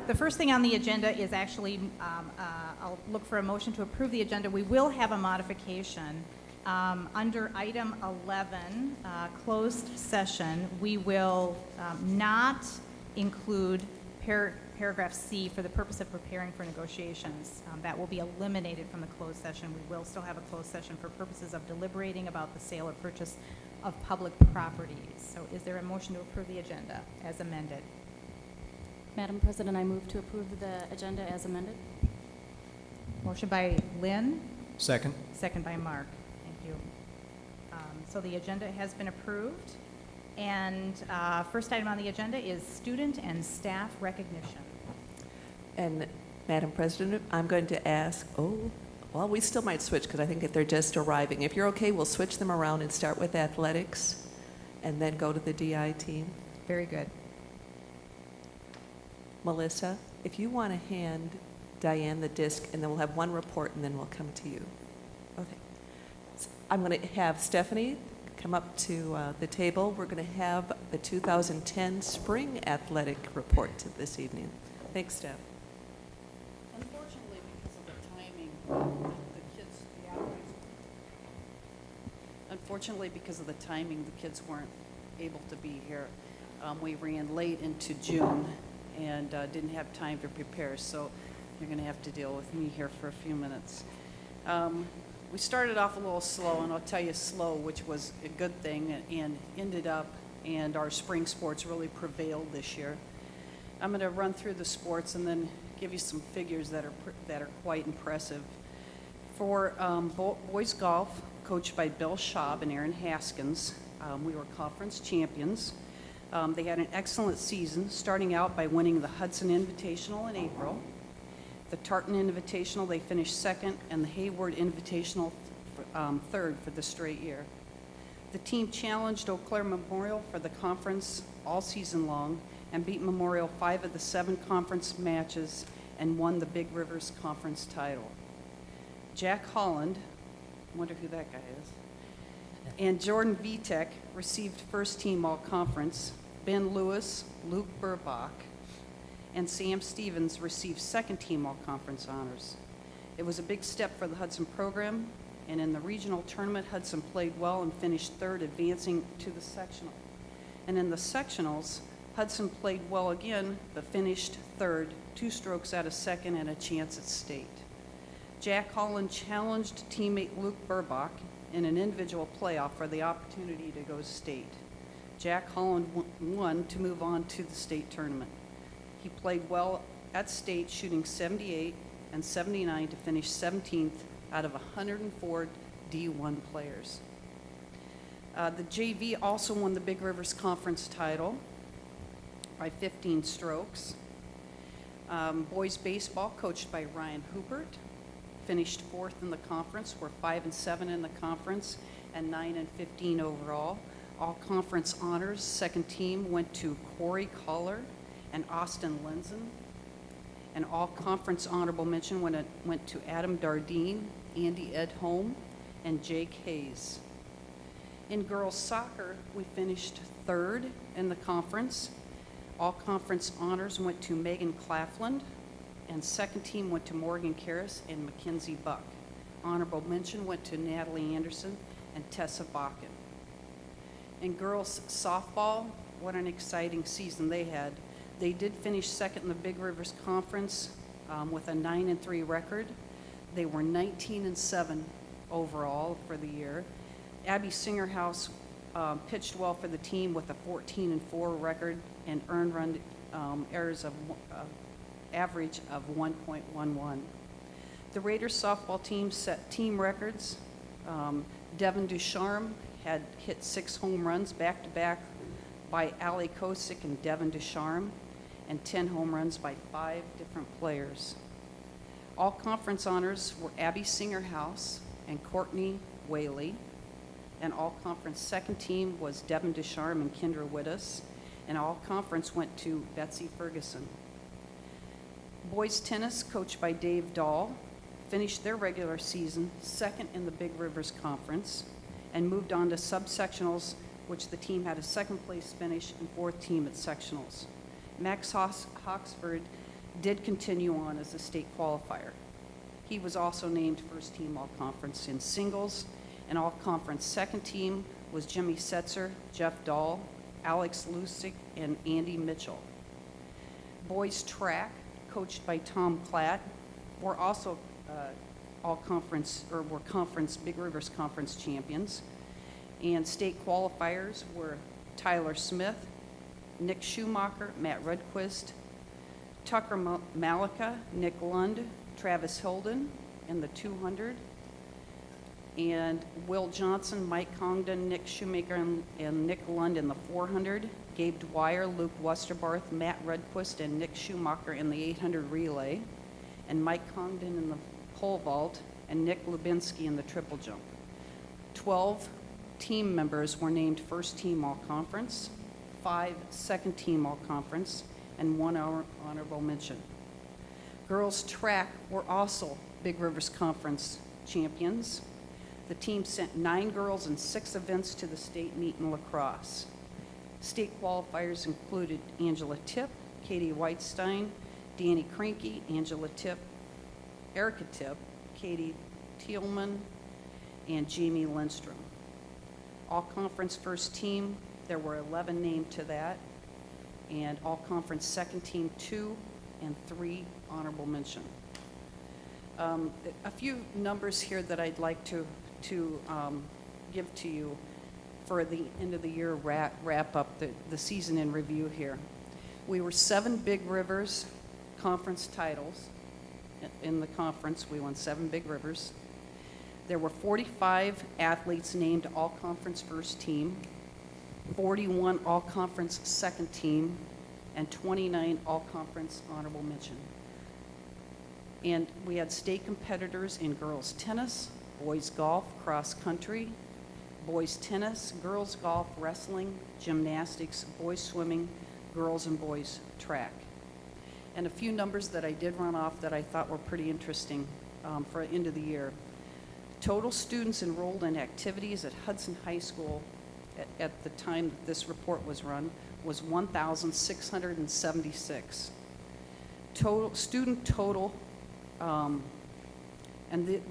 The first thing on the agenda is actually, I'll look for a motion to approve the agenda. We will have a modification. Under item 11, closed session, we will not include paragraph C for the purpose of preparing for negotiations. That will be eliminated from the closed session. We will still have a closed session for purposes of deliberating about the sale or purchase of public properties. So is there a motion to approve the agenda as amended? Madam President, I move to approve the agenda as amended. Motion by Lynn, Second. second by Mark. Thank you. So the agenda has been approved. And first item on the agenda is student and staff recognition. And Madam President, I'm going to ask, well, we still might switch because I think that they're just arriving. If you're okay, we'll switch them around and start with athletics and then go to the DI team. Very good. Melissa, if you want to hand Diane the disc, and then we'll have one report, and then we'll come to you. Okay. So I'm going to have Stephanie come up to the table. We're going to have the 2010 Spring Athletic Report this evening. Thanks, Steph. Unfortunately, because of the timing, the kids weren't able to be here. We ran late into June and didn't have time to prepare, so you're going to have to deal with me here for a few minutes. We started off a little slow, and I'll tell you slow, which was a good thing, and ended up, and our spring sports really prevailed this year. I'm going to run through the sports and then give you some figures that are quite impressive. For boys golf, coached by Bill Schaub and Aaron Haskins, we were conference champions. They had an excellent season, starting out by winning the Hudson Invitational in April. The Tartan Invitational, they finished second, and the Hayward Invitational third for the straight year. The team challenged Eau Claire Memorial for the conference all season long and beat Memorial 5 of the 7 conference matches and won the Big Rivers Conference title. Jack Holland, I wonder who that guy is, and Jordan Vitek received first team all conference. Ben Lewis, Luke Burbach, and Sam Stevens received second team all conference honors. It was a big step for the Hudson program, and in the regional tournament, Hudson played well and finished third, advancing to the sectional. And in the sectionals, Hudson played well again, but finished third, 2 strokes out of second and a chance at state. Jack Holland challenged teammate Luke Burbach in an individual playoff for the opportunity to go state. Jack Holland won to move on to the state tournament. He played well at state, shooting 78 and 79 to finish 17th out of 104 D1 players. The JV also won the Big Rivers Conference title by 15 strokes. Boys baseball, coached by Ryan Hubert, finished 4th in the conference. We're 5 and 7 in the conference and 9 and 15 overall. All conference honors, second team went to Corey Collar and Austin Lenzen. And all conference honorable mention went to Adam Dardine, Andy Edholm, and Jake Hayes. In girls soccer, we finished 3rd in the conference. All conference honors went to Megan Claflin, and second team went to Morgan Karras and Mackenzie Buck. Honorable mention went to Natalie Anderson and Tessa Bakken. In girls softball, what an exciting season they had. They did finish second in the Big Rivers Conference with a 9-3 record. They were 19-7 overall for the year. Abby Singerhouse pitched well for the team with a 14-4 record and earned run errors of average of 1.11. The Raiders softball team set team records. Devin Ducharme had hit 6 home runs back-to-back by Ali Kosick and Devin Ducharme, and 10 home runs by 5 different players. All conference honors were Abby Singerhouse and Courtney Whaley, and all conference second team was Devin Ducharme and Kendra Wittes, and all conference went to Betsy Ferguson. Boys tennis, coached by Dave Dahl, finished their regular season second in the Big Rivers Conference and moved on to subsectionals, which the team had a second place finish and 4th team at sectionals. Max Hawksford did continue on as a state qualifier. He was also named first team all-conference in singles, and all-conference second team was Jimmy Setzer, Jeff Dahl, Alex Lusick, and Andy Mitchell. Boys track, coached by Tom Klatt, were also all-conference, or were conference, Big Rivers Conference champions. And state qualifiers were Tyler Smith, Nick Schumacher, Matt Rudquist, Tucker Malika, Nick Lund, Travis Holden in the 200, and Will Johnson, Mike Congdon, Nick Shoemaker, and Nick Lund in the 400, Gabe Dwyer, Luke Westerbarth, Matt Rudquist, and Nick Schumacher in the 800 relay, and Mike Congdon in the pole vault, and Nick Lubinsky in the triple jump. 12 team members were named first team all-conference, 5 second team all-conference, and 1 honorable mention. Girls track were also Big Rivers Conference champions. The team sent 9 girls in 6 events to the state meet in La Crosse. State qualifiers included Angela Tipp, Katie Whitestein, Danny Krinke, Angela Tipp, Erica Tipp, Katie Thielman, and Jamie Lindstrom. All-conference first team, there were 11 named to that, and all-conference second team, 2, and 3 honorable mention. A few numbers here that I'd like to give to you for the end of the year wrap up the season in review here. We were 7 Big Rivers conference titles. In the conference, we won 7 Big Rivers. There were 45 athletes named all-conference first team, 41 all-conference second team, and 29 all-conference honorable mention. And we had state competitors in girls tennis, boys golf, cross country, boys tennis, girls golf, wrestling, gymnastics, boys swimming, girls and boys track. And a few numbers that I did run off that I thought were pretty interesting for the end of the year. Total students enrolled in activities at Hudson High School at the time that this report was run was 1,676. Student total, and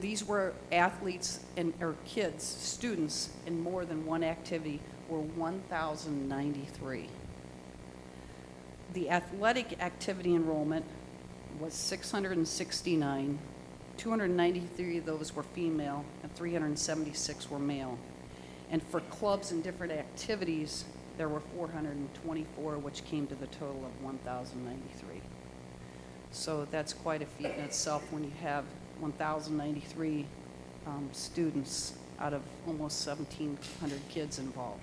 these were athletes or kids, students in more than one activity, were 1,093. The athletic activity enrollment was 669. 293 of those were female, and 376 were male. And for clubs and different activities, there were 424, which came to the total of 1,093. So that's quite a feat in itself when you have 1,093 students out of almost 1,700 kids involved.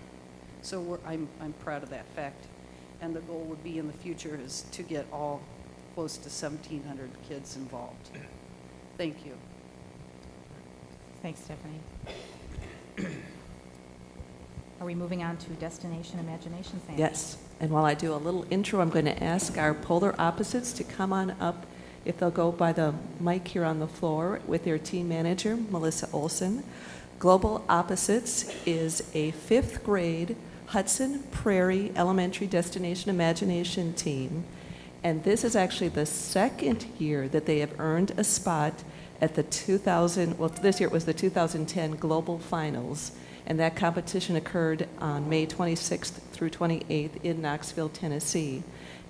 So I'm proud of that fact. And the goal would be in the future is to get all close to 1,700 kids involved. Thank you. Thanks, Stephanie. Are we moving on to Destination Imagination, Sandy? Yes, and while I do a little intro, I'm going to ask our polar opposites to come on up, if they'll go by the mic here on the floor with their team manager, Melissa Olson. Global Opposites is a 5th grade Hudson Prairie Elementary Destination Imagination team, and this is actually the 2nd year that they have earned a spot at the this year it was the 2010 Global Finals, and that competition occurred on May 26th through 28th in Knoxville, Tennessee.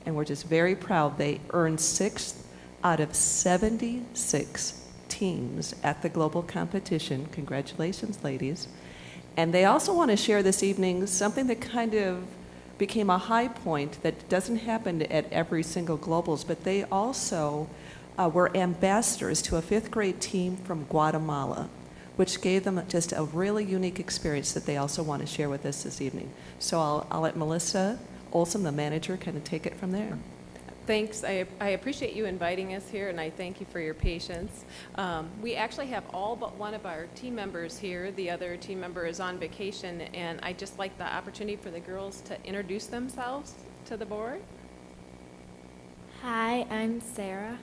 And we're just very proud. They earned 6th out of 76 teams at the global competition. Congratulations, ladies. And they also want to share this evening something that kind of became a high point that doesn't happen at every single Globals, but they also were ambassadors to a 5th grade team from Guatemala, which gave them just a really unique experience that they also want to share with us this evening. So I'll let Melissa Olson, the manager, kind of take it from there. Thanks. I appreciate you inviting us here, and I thank you for your patience. We actually have all but one of our team members here. The other team member is on vacation, and I'd just like the opportunity for the girls to introduce themselves to the board. Hi, I'm Sarah.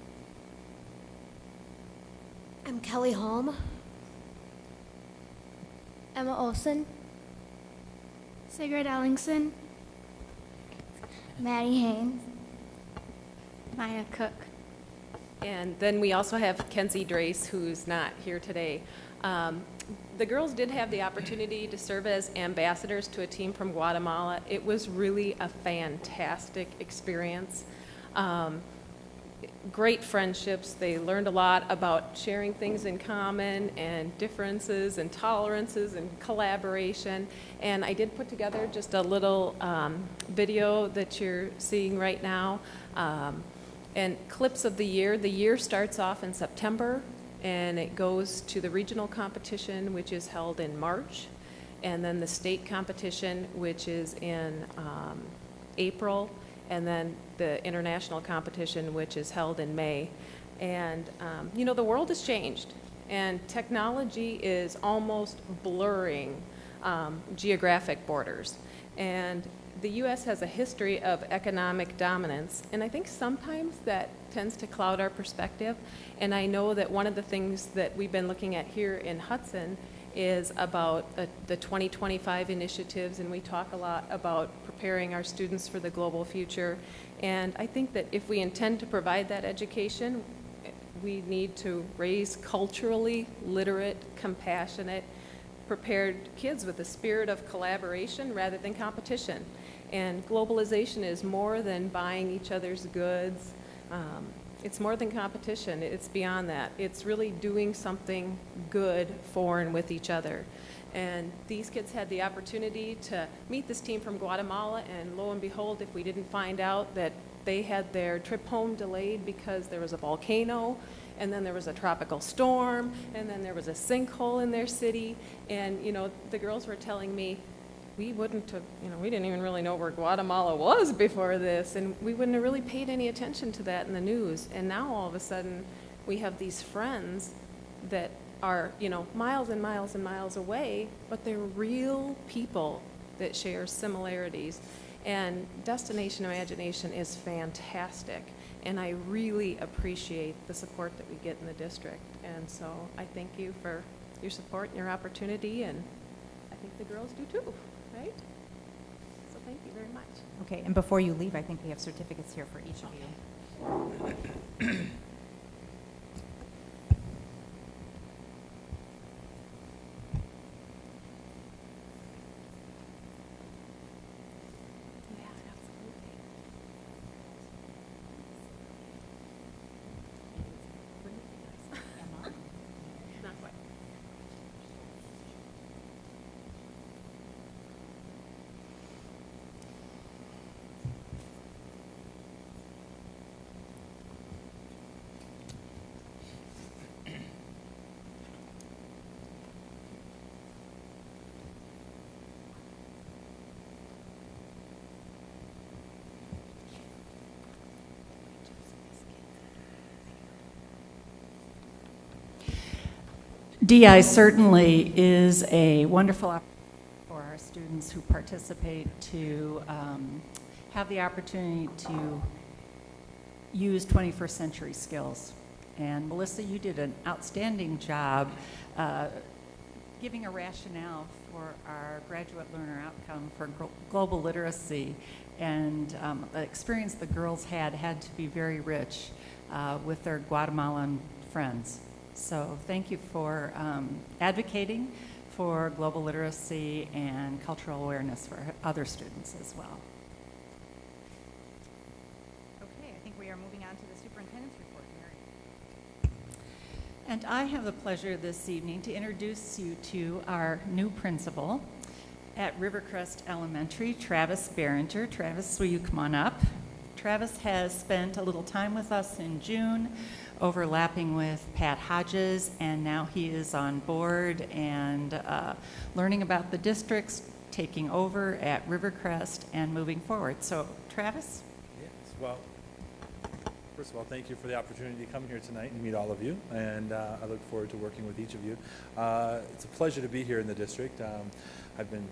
I'm Kelly Holm. Emma Olson. Sigrid Ellingson. Maddie Haynes. Maya Cook. And then we also have Kenzie Drace, who's not here today. The girls did have the opportunity to serve as ambassadors to a team from Guatemala. It was really a fantastic experience. Great friendships. They learned a lot about sharing things in common and differences and tolerances and collaboration. And I did put together just a little video that you're seeing right now. And clips of the year. The year starts off in September, and it goes to the regional competition, which is held in March, and then the state competition, which is in April, and then the international competition, which is held in May. And, you know, the world has changed, and technology is almost blurring geographic borders. And the U.S. has a history of economic dominance, and I think sometimes that tends to cloud our perspective. And I know that one of the things that we've been looking at here in Hudson is about the 2025 initiatives, and we talk a lot about preparing our students for the global future. And I think that if we intend to provide that education, we need to raise culturally literate, compassionate, prepared kids with a spirit of collaboration rather than competition. And globalization is more than buying each other's goods. It's more than competition. It's beyond that. It's really doing something good for and with each other. And these kids had the opportunity to meet this team from Guatemala, and lo and behold, if we didn't find out that they had their trip home delayed because there was a volcano, and then there was a tropical storm, and then there was a sinkhole in their city. And, you know, the girls were telling me, we wouldn't have, you know, we didn't even really know where Guatemala was before this, and we wouldn't have really paid any attention to that in the news. And now all of a sudden, we have these friends that are, you know, miles and miles and miles away, but they're real people that share similarities. And Destination Imagination is fantastic, and I really appreciate the support that we get in the district. And so I thank you for your support and your opportunity, and I think the girls do too, right? So thank you very much. Okay, and before you leave, I think we have certificates here for each of you. Yeah, absolutely. Not quite. DI certainly is a wonderful opportunity for our students who participate to have the opportunity to use 21st century skills. And Melissa, you did an outstanding job giving a rationale for our graduate learner outcome for global literacy. And the experience the girls had to be very rich with their Guatemalan friends. So thank you for advocating for global literacy and cultural awareness for other students as well. Okay, I think we are moving on to the superintendent's report. Mary. And I have the pleasure this evening to introduce you to our new principal at Rivercrest Elementary, Travis Behringer. Travis, will you come on up? Travis has spent a little time with us in June, overlapping with Pat Hodges, and now he is on board and learning about the districts, taking over at Rivercrest and moving forward. So, Travis? Yes, well, first of all, thank you for the opportunity to come here tonight and meet all of you, and I look forward to working with each of you. It's a pleasure to be here in the district. I've been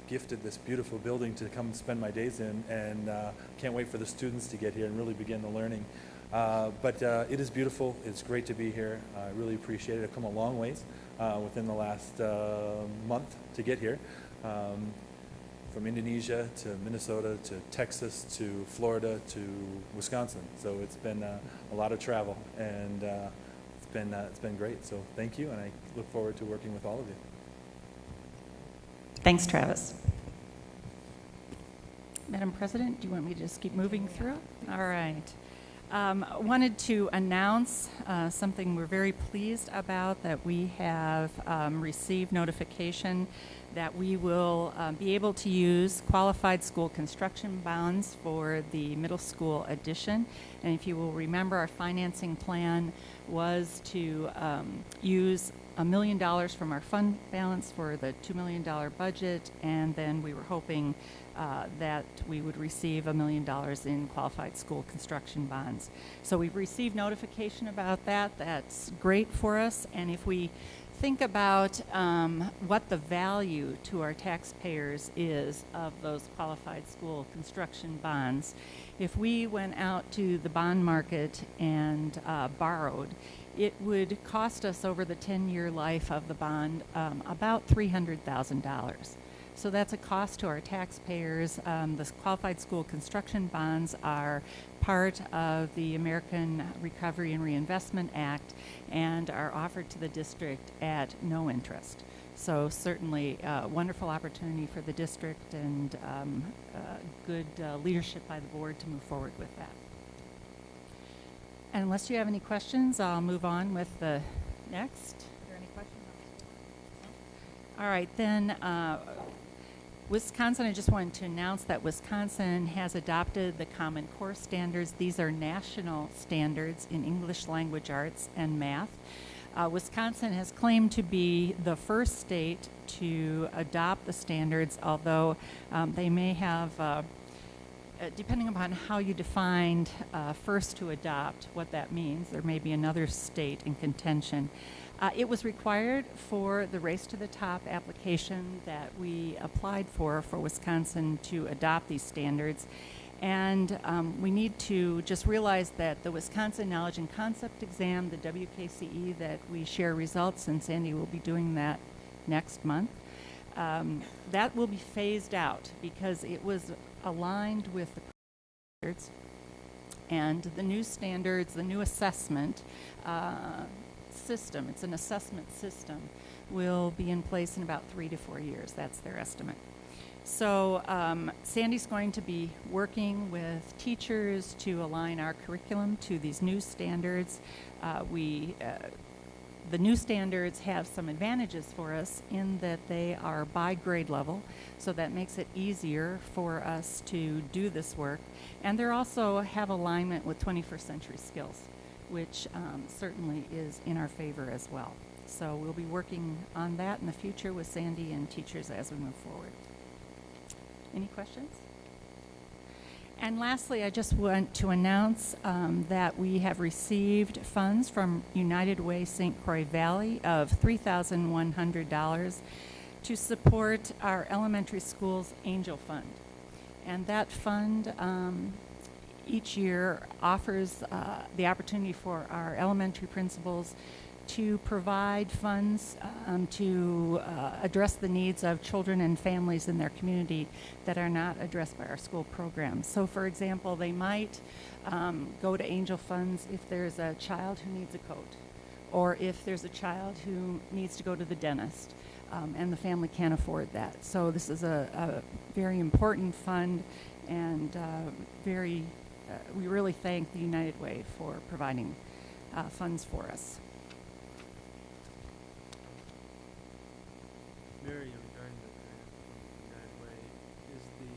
gifted this beautiful building to come spend my days in, and can't wait for the students to get here and really begin the learning. But it is beautiful. It's great to be here. I really appreciate it. I've come a long ways within the last month to get here. from Indonesia to Minnesota to Texas to Florida to Wisconsin. So it's been a lot of travel, and it's been great. So thank you, and I look forward to working with all of you. Thanks, Travis. Madam President, do you want me to just keep moving through? All right. Wanted to announce something we're very pleased about, that we have received notification that we will be able to use qualified school construction bonds for the middle school addition. And if you will remember, our financing plan was to use $1 million from our fund balance for the $2 million budget, and then we were hoping that we would receive $1 million in qualified school construction bonds. So we've received notification about that. That's great for us. And if we think about what the value to our taxpayers is of those qualified school construction bonds, if we went out to the bond market and borrowed, it would cost us over the 10-year life of the bond about $300,000. So that's a cost to our taxpayers. The qualified school construction bonds are part of the American Recovery and Reinvestment Act and are offered to the district at no interest. So certainly a wonderful opportunity for the district, and good leadership by the board to move forward with that. And unless you have any questions, I'll move on with the next. Are there any questions? All right, then Wisconsin, I just wanted to announce that Wisconsin has adopted the Common Core standards. These are national standards in English language arts and math. Wisconsin has claimed to be the first state to adopt the standards, although they may have, depending upon how you defined first to adopt, what that means, there may be another state in contention. It was required for the Race to the Top application that we applied for Wisconsin to adopt these standards. And we need to just realize that the Wisconsin Knowledge and Concept Exam, the WKCE, that we share results, and Sandy will be doing that next month, that will be phased out because it was aligned with the standards. And the new standards, the new assessment system, it's an assessment system, will be in place in about 3 to 4 years. That's their estimate. So Sandy's going to be working with teachers to align our curriculum to these new standards. The new standards have some advantages for us in that they are by grade level, so that makes it easier for us to do this work. And they also have alignment with 21st century skills, which certainly is in our favor as well. So we'll be working on that in the future with Sandy and teachers as we move forward. Any questions? And lastly, I just want to announce that we have received funds from United Way St. Croix Valley of $3,100 to support our elementary school's Angel Fund. And that fund each year offers the opportunity for our elementary principals to provide funds to address the needs of children and families in their community that are not addressed by our school programs. So for example, they might go to Angel Funds if there's a child who needs a coat, or if there's a child who needs to go to the dentist and the family can't afford that. So this is a very important fund, and we really thank the United Way for providing funds for us. Mary, regarding the United Way, is the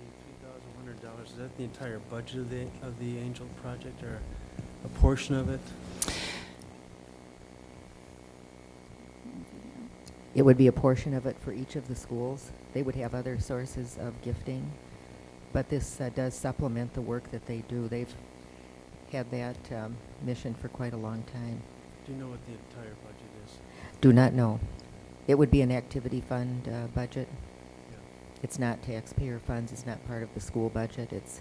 $3,100, is that the entire budget of the Angel project, or a portion of it? It would be a portion of it for each of the schools. They would have other sources of gifting, but this does supplement the work that they do. They've had that mission for quite a long time. Do you know what the entire budget is? Do not know. It would be an activity fund budget. Yeah. It's not taxpayer funds. It's not part of the school budget. It's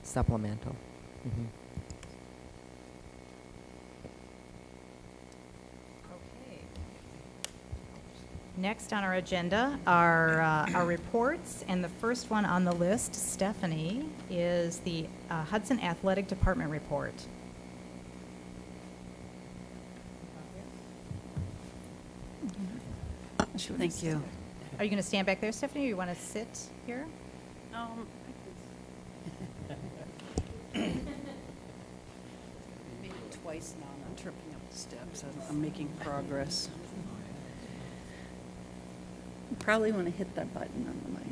supplemental. Mm-hmm. Okay. Next on our agenda are our reports, and the first one on the list, Stephanie, is the Hudson Athletic Department report. Thank you. Are you going to stand back there, Stephanie, or you want to sit here? Made it twice now, and I'm tripping up the steps. I'm making progress. You probably want to hit that button on the mic.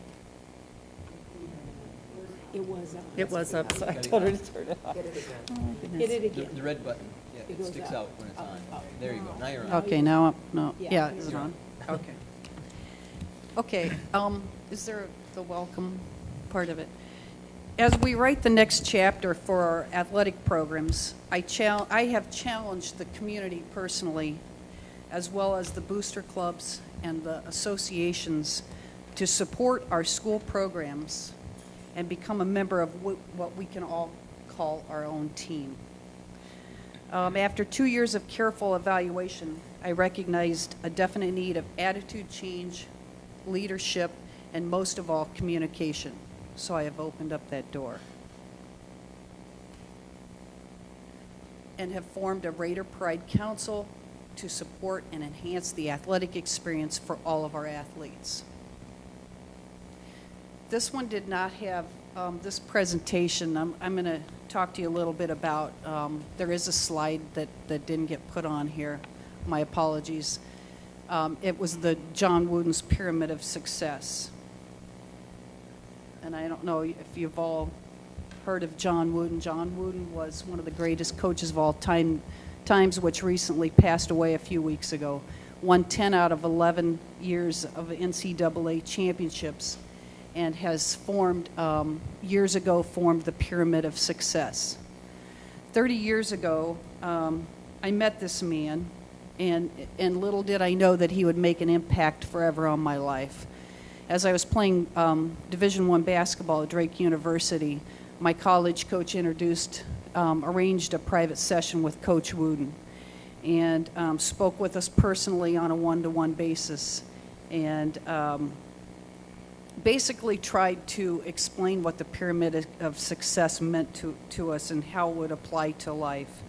It was up. It was up, so I told her to turn it off. Hit it again. Oh, goodness. Hit it again. The red button, yeah, it sticks out when it's on. There you go, now you're on. Okay, now, no, yeah, is it on? Okay. Okay, is there the welcome part of it? As we write the next chapter for our athletic programs, I have challenged the community personally, as well as the booster clubs and the associations, to support our school programs and become a member of what we can all call our own team. After 2 years of careful evaluation, I recognized a definite need of attitude change, leadership, and most of all, communication. So I have opened up that door. And have formed a Raider Pride Council to support and enhance the athletic experience for all of our athletes. This one did not have this presentation. I'm going to talk to you a little bit about, there is a slide that didn't get put on here. My apologies. It was the John Wooden's Pyramid of Success. And I don't know if you've all heard of John Wooden. John Wooden was one of the greatest coaches of all times, which recently passed away a few weeks ago. Won 10 out of 11 years of NCAA championships, and has formed, years ago, formed the Pyramid of Success. 30 years ago, I met this man, and little did I know that he would make an impact forever on my life. As I was playing Division I basketball at Drake University, my college coach arranged a private session with Coach Wooden, and spoke with us personally on a one-to-one basis, and basically tried to explain what the Pyramid of Success meant to us and how it would apply to life.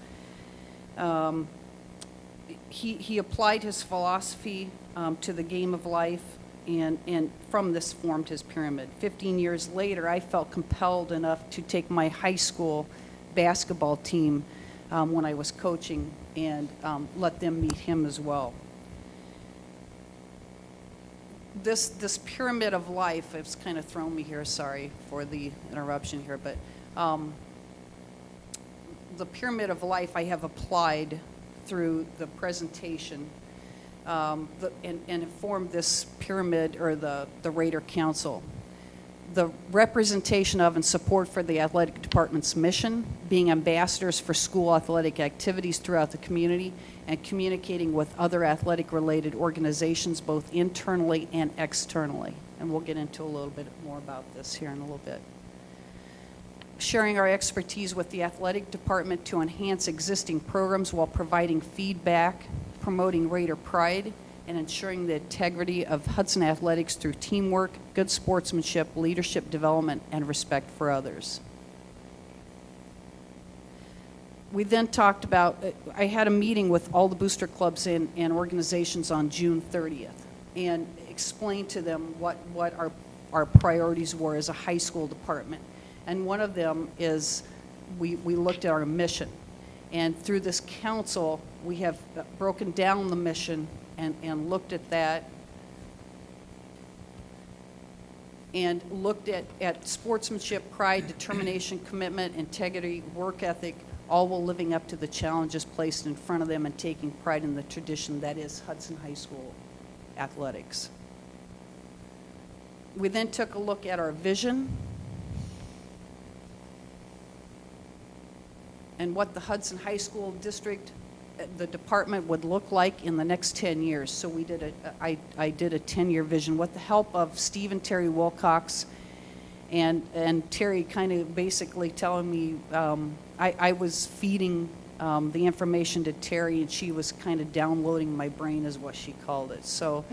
He applied his philosophy to the game of life, and from this formed his pyramid. 15 years later, I felt compelled enough to take my high school basketball team when I was coaching and let them meet him as well. This pyramid of life, it's kind of thrown me here, sorry for the interruption here, but the pyramid of life I have applied through the presentation and formed this pyramid, or the Raider Council. The representation of and support for the athletic department's mission, being ambassadors for school athletic activities throughout the community, and communicating with other athletic-related organizations, both internally and externally. And we'll get into a little bit more about this here in a little bit. Sharing our expertise with the athletic department to enhance existing programs while providing feedback, promoting Raider pride, and ensuring the integrity of Hudson athletics through teamwork, good sportsmanship, leadership development, and respect for others. We then talked about, I had a meeting with all the booster clubs and organizations on June 30th, and explained to them what our priorities were as a high school department. And one of them is we looked at our mission. And through this council, we have broken down the mission and looked at that, and looked at sportsmanship, pride, determination, commitment, integrity, work ethic, all while living up to the challenges placed in front of them and taking pride in the tradition that is Hudson High School athletics. We then took a look at our vision and what the Hudson High School district, the department, would look like in the next 10 years. So we did I did a 10-year vision with the help of Steve and Terry Wilcox, and Terry kind of basically telling me, I was feeding the information to Terry, and she was kind of downloading my brain, is what she called it. So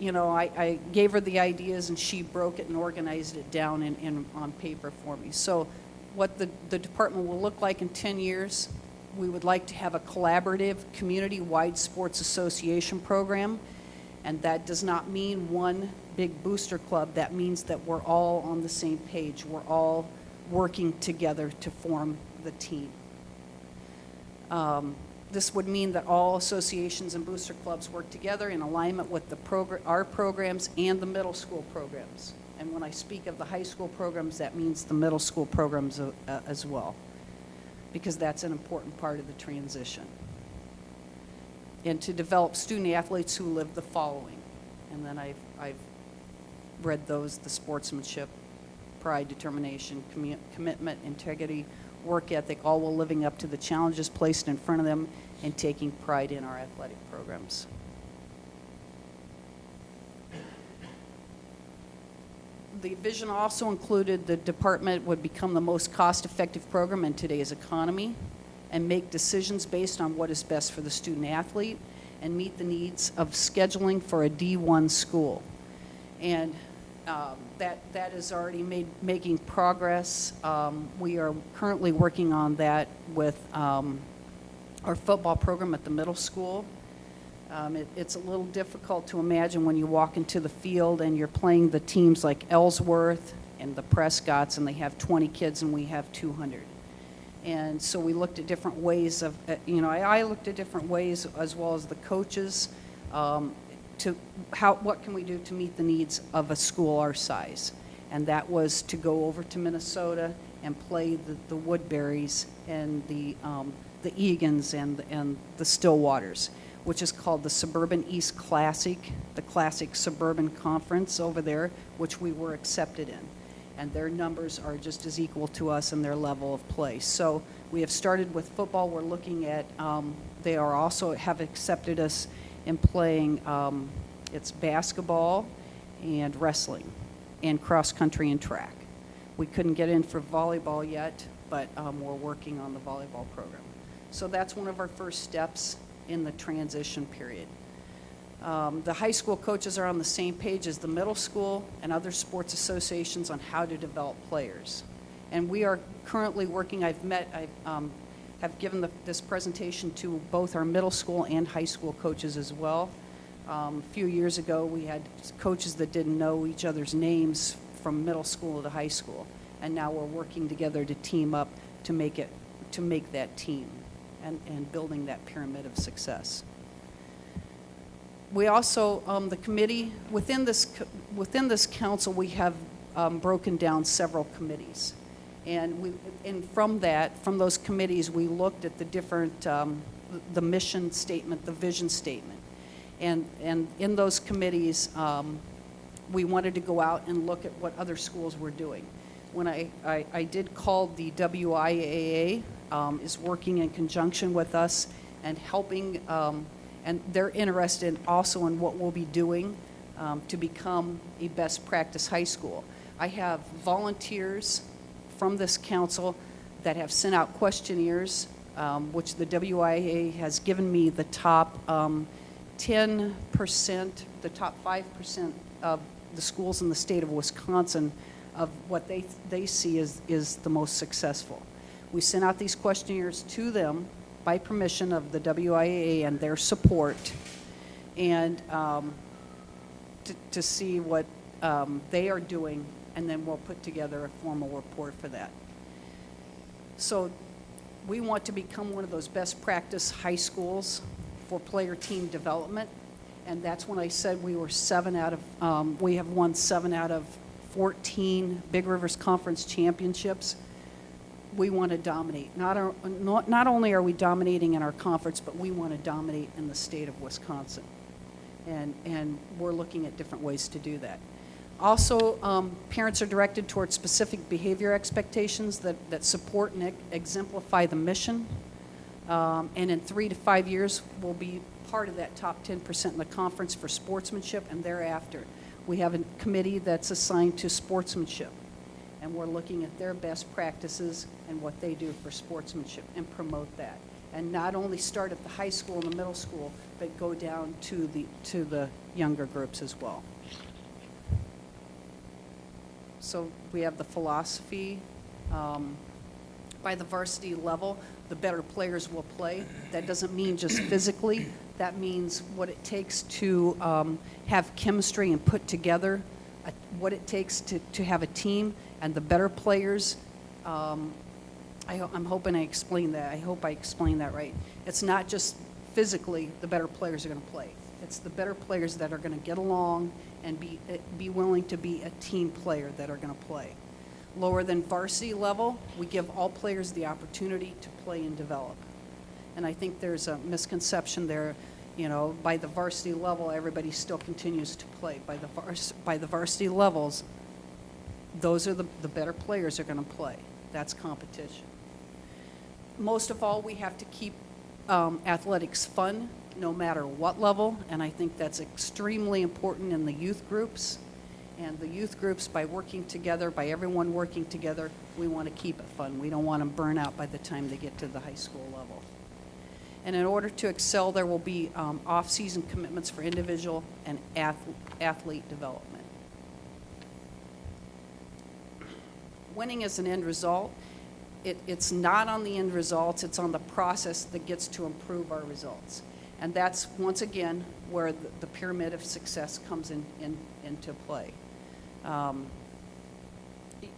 you know, I gave her the ideas and she broke it and organized it down on paper for me. So what the department will look like in 10 years, we would like to have a collaborative community-wide sports association program. And that does not mean one big booster club. That means that we're all on the same page. We're all working together to form the team. This would mean that all associations and booster clubs work together in alignment with our programs and the middle school programs. And when I speak of the high school programs, that means the middle school programs as well, because that's an important part of the transition. And to develop student athletes who live the following. And then I've read those: the sportsmanship, pride, determination, commitment, integrity, work ethic, all while living up to the challenges placed in front of them and taking pride in our athletic programs. The vision also included the department would become the most cost-effective program in today's economy and make decisions based on what is best for the student athlete and meet the needs of scheduling for a D1 school. And that is already making progress. We are currently working on that with our football program at the middle school. It's a little difficult to imagine when you walk into the field and you're playing the teams like Ellsworth and the Prescotts, and they have 20 kids and we have 200. And so we looked at different ways of, you know, I looked at different ways, as well as the coaches, what can we do to meet the needs of a school our size? And that was to go over to Minnesota and play the Woodburys and the Eagans and the Stillwaters, which is called the Suburban East Classic, the Classic Suburban Conference over there, which we were accepted in. And their numbers are just as equal to us in their level of play. So we have started with football. We're looking at, they are also have accepted us in playing, it's basketball and wrestling and cross country and track. We couldn't get in for volleyball yet, but we're working on the volleyball program. So that's one of our first steps in the transition period. The high school coaches are on the same page as the middle school and other sports associations on how to develop players. And we are currently working, I have given this presentation to both our middle school and high school coaches as well. A few years ago, we had coaches that didn't know each other's names from middle school to high school. And now we're working together to team up to make that team and building that pyramid of success. We also, the committee, within this council, we have broken down several committees. And from those committees, we looked at the different, the mission statement, the vision statement. And in those committees, we wanted to go out and look at what other schools were doing. When I did call the WIAA, is working in conjunction with us and helping, and they're interested also in what we'll be doing to become a best practice high school. I have volunteers from this council that have sent out questionnaires, which the WIA has given me the top 10%, the top 5% of the schools in the state of Wisconsin of what they see is the most successful. We sent out these questionnaires to them by permission of the WIA and their support, and to see what they are doing, and then we'll put together a formal report for that. So we want to become one of those best practice high schools for player team development, and that's when I said we were we have won 7 out of 14 Big Rivers Conference championships. We want to dominate. Not only are we dominating in our conference, but we want to dominate in the state of Wisconsin. And we're looking at different ways to do that. Also, parents are directed towards specific behavior expectations that support and exemplify the mission. And in 3 to 5 years, we'll be part of that top 10% in the conference for sportsmanship, and thereafter. We have a committee that's assigned to sportsmanship, and we're looking at their best practices and what they do for sportsmanship and promote that. and not only start at the high school and the middle school, but go down to the younger groups as well. So we have the philosophy, by the varsity level, the better players will play. That doesn't mean just physically. That means what it takes to have chemistry and put together, what it takes to have a team, and the better players. I'm hoping I explained that. I hope I explained that right. It's not just physically the better players are going to play. It's the better players that are going to get along and be willing to be a team player that are going to play. Lower than varsity level, we give all players the opportunity to play and develop. And I think there's a misconception there, you know, by the varsity level, everybody still continues to play. By the varsity levels, those are the better players are going to play. That's competition. Most of all, we have to keep athletics fun, no matter what level, and I think that's extremely important in the youth groups. And the youth groups, by working together, by everyone working together, we want to keep it fun. We don't want them burn out by the time they get to the high school level. And in order to excel, there will be off-season commitments for individual and athlete development. Winning is an end result. It's not on the end results, it's on the process that gets to improve our results. And that's, once again, where the pyramid of success comes into play.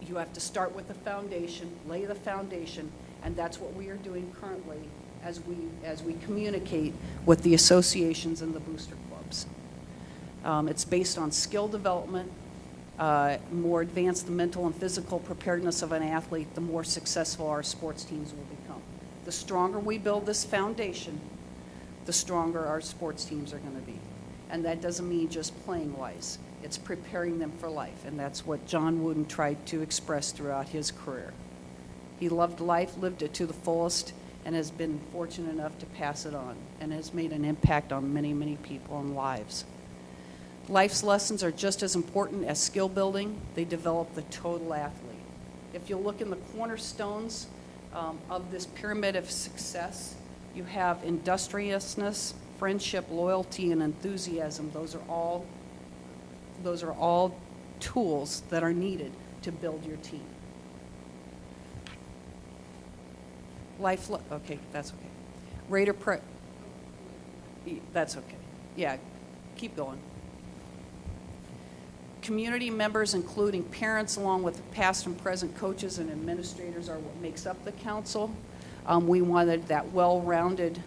You have to start with the foundation, lay the foundation, and that's what we are doing currently as we communicate with the associations and the booster clubs. It's based on skill development. More advanced the mental and physical preparedness of an athlete, the more successful our sports teams will become. The stronger we build this foundation, the stronger our sports teams are going to be. And that doesn't mean just playing wise. It's preparing them for life, and that's what John Wooden tried to express throughout his career. He loved life, lived it to the fullest, and has been fortunate enough to pass it on, and has made an impact on many, many people and lives. Life's lessons are just as important as skill building. They develop the total athlete. If you look in the cornerstones of this pyramid of success, you have industriousness, friendship, loyalty, and enthusiasm. Those are all tools that are needed to build your team. Okay, that's okay. That's okay. Yeah, keep going. Community members, including parents, along with past and present coaches and administrators, are what makes up the council. We wanted that well-rounded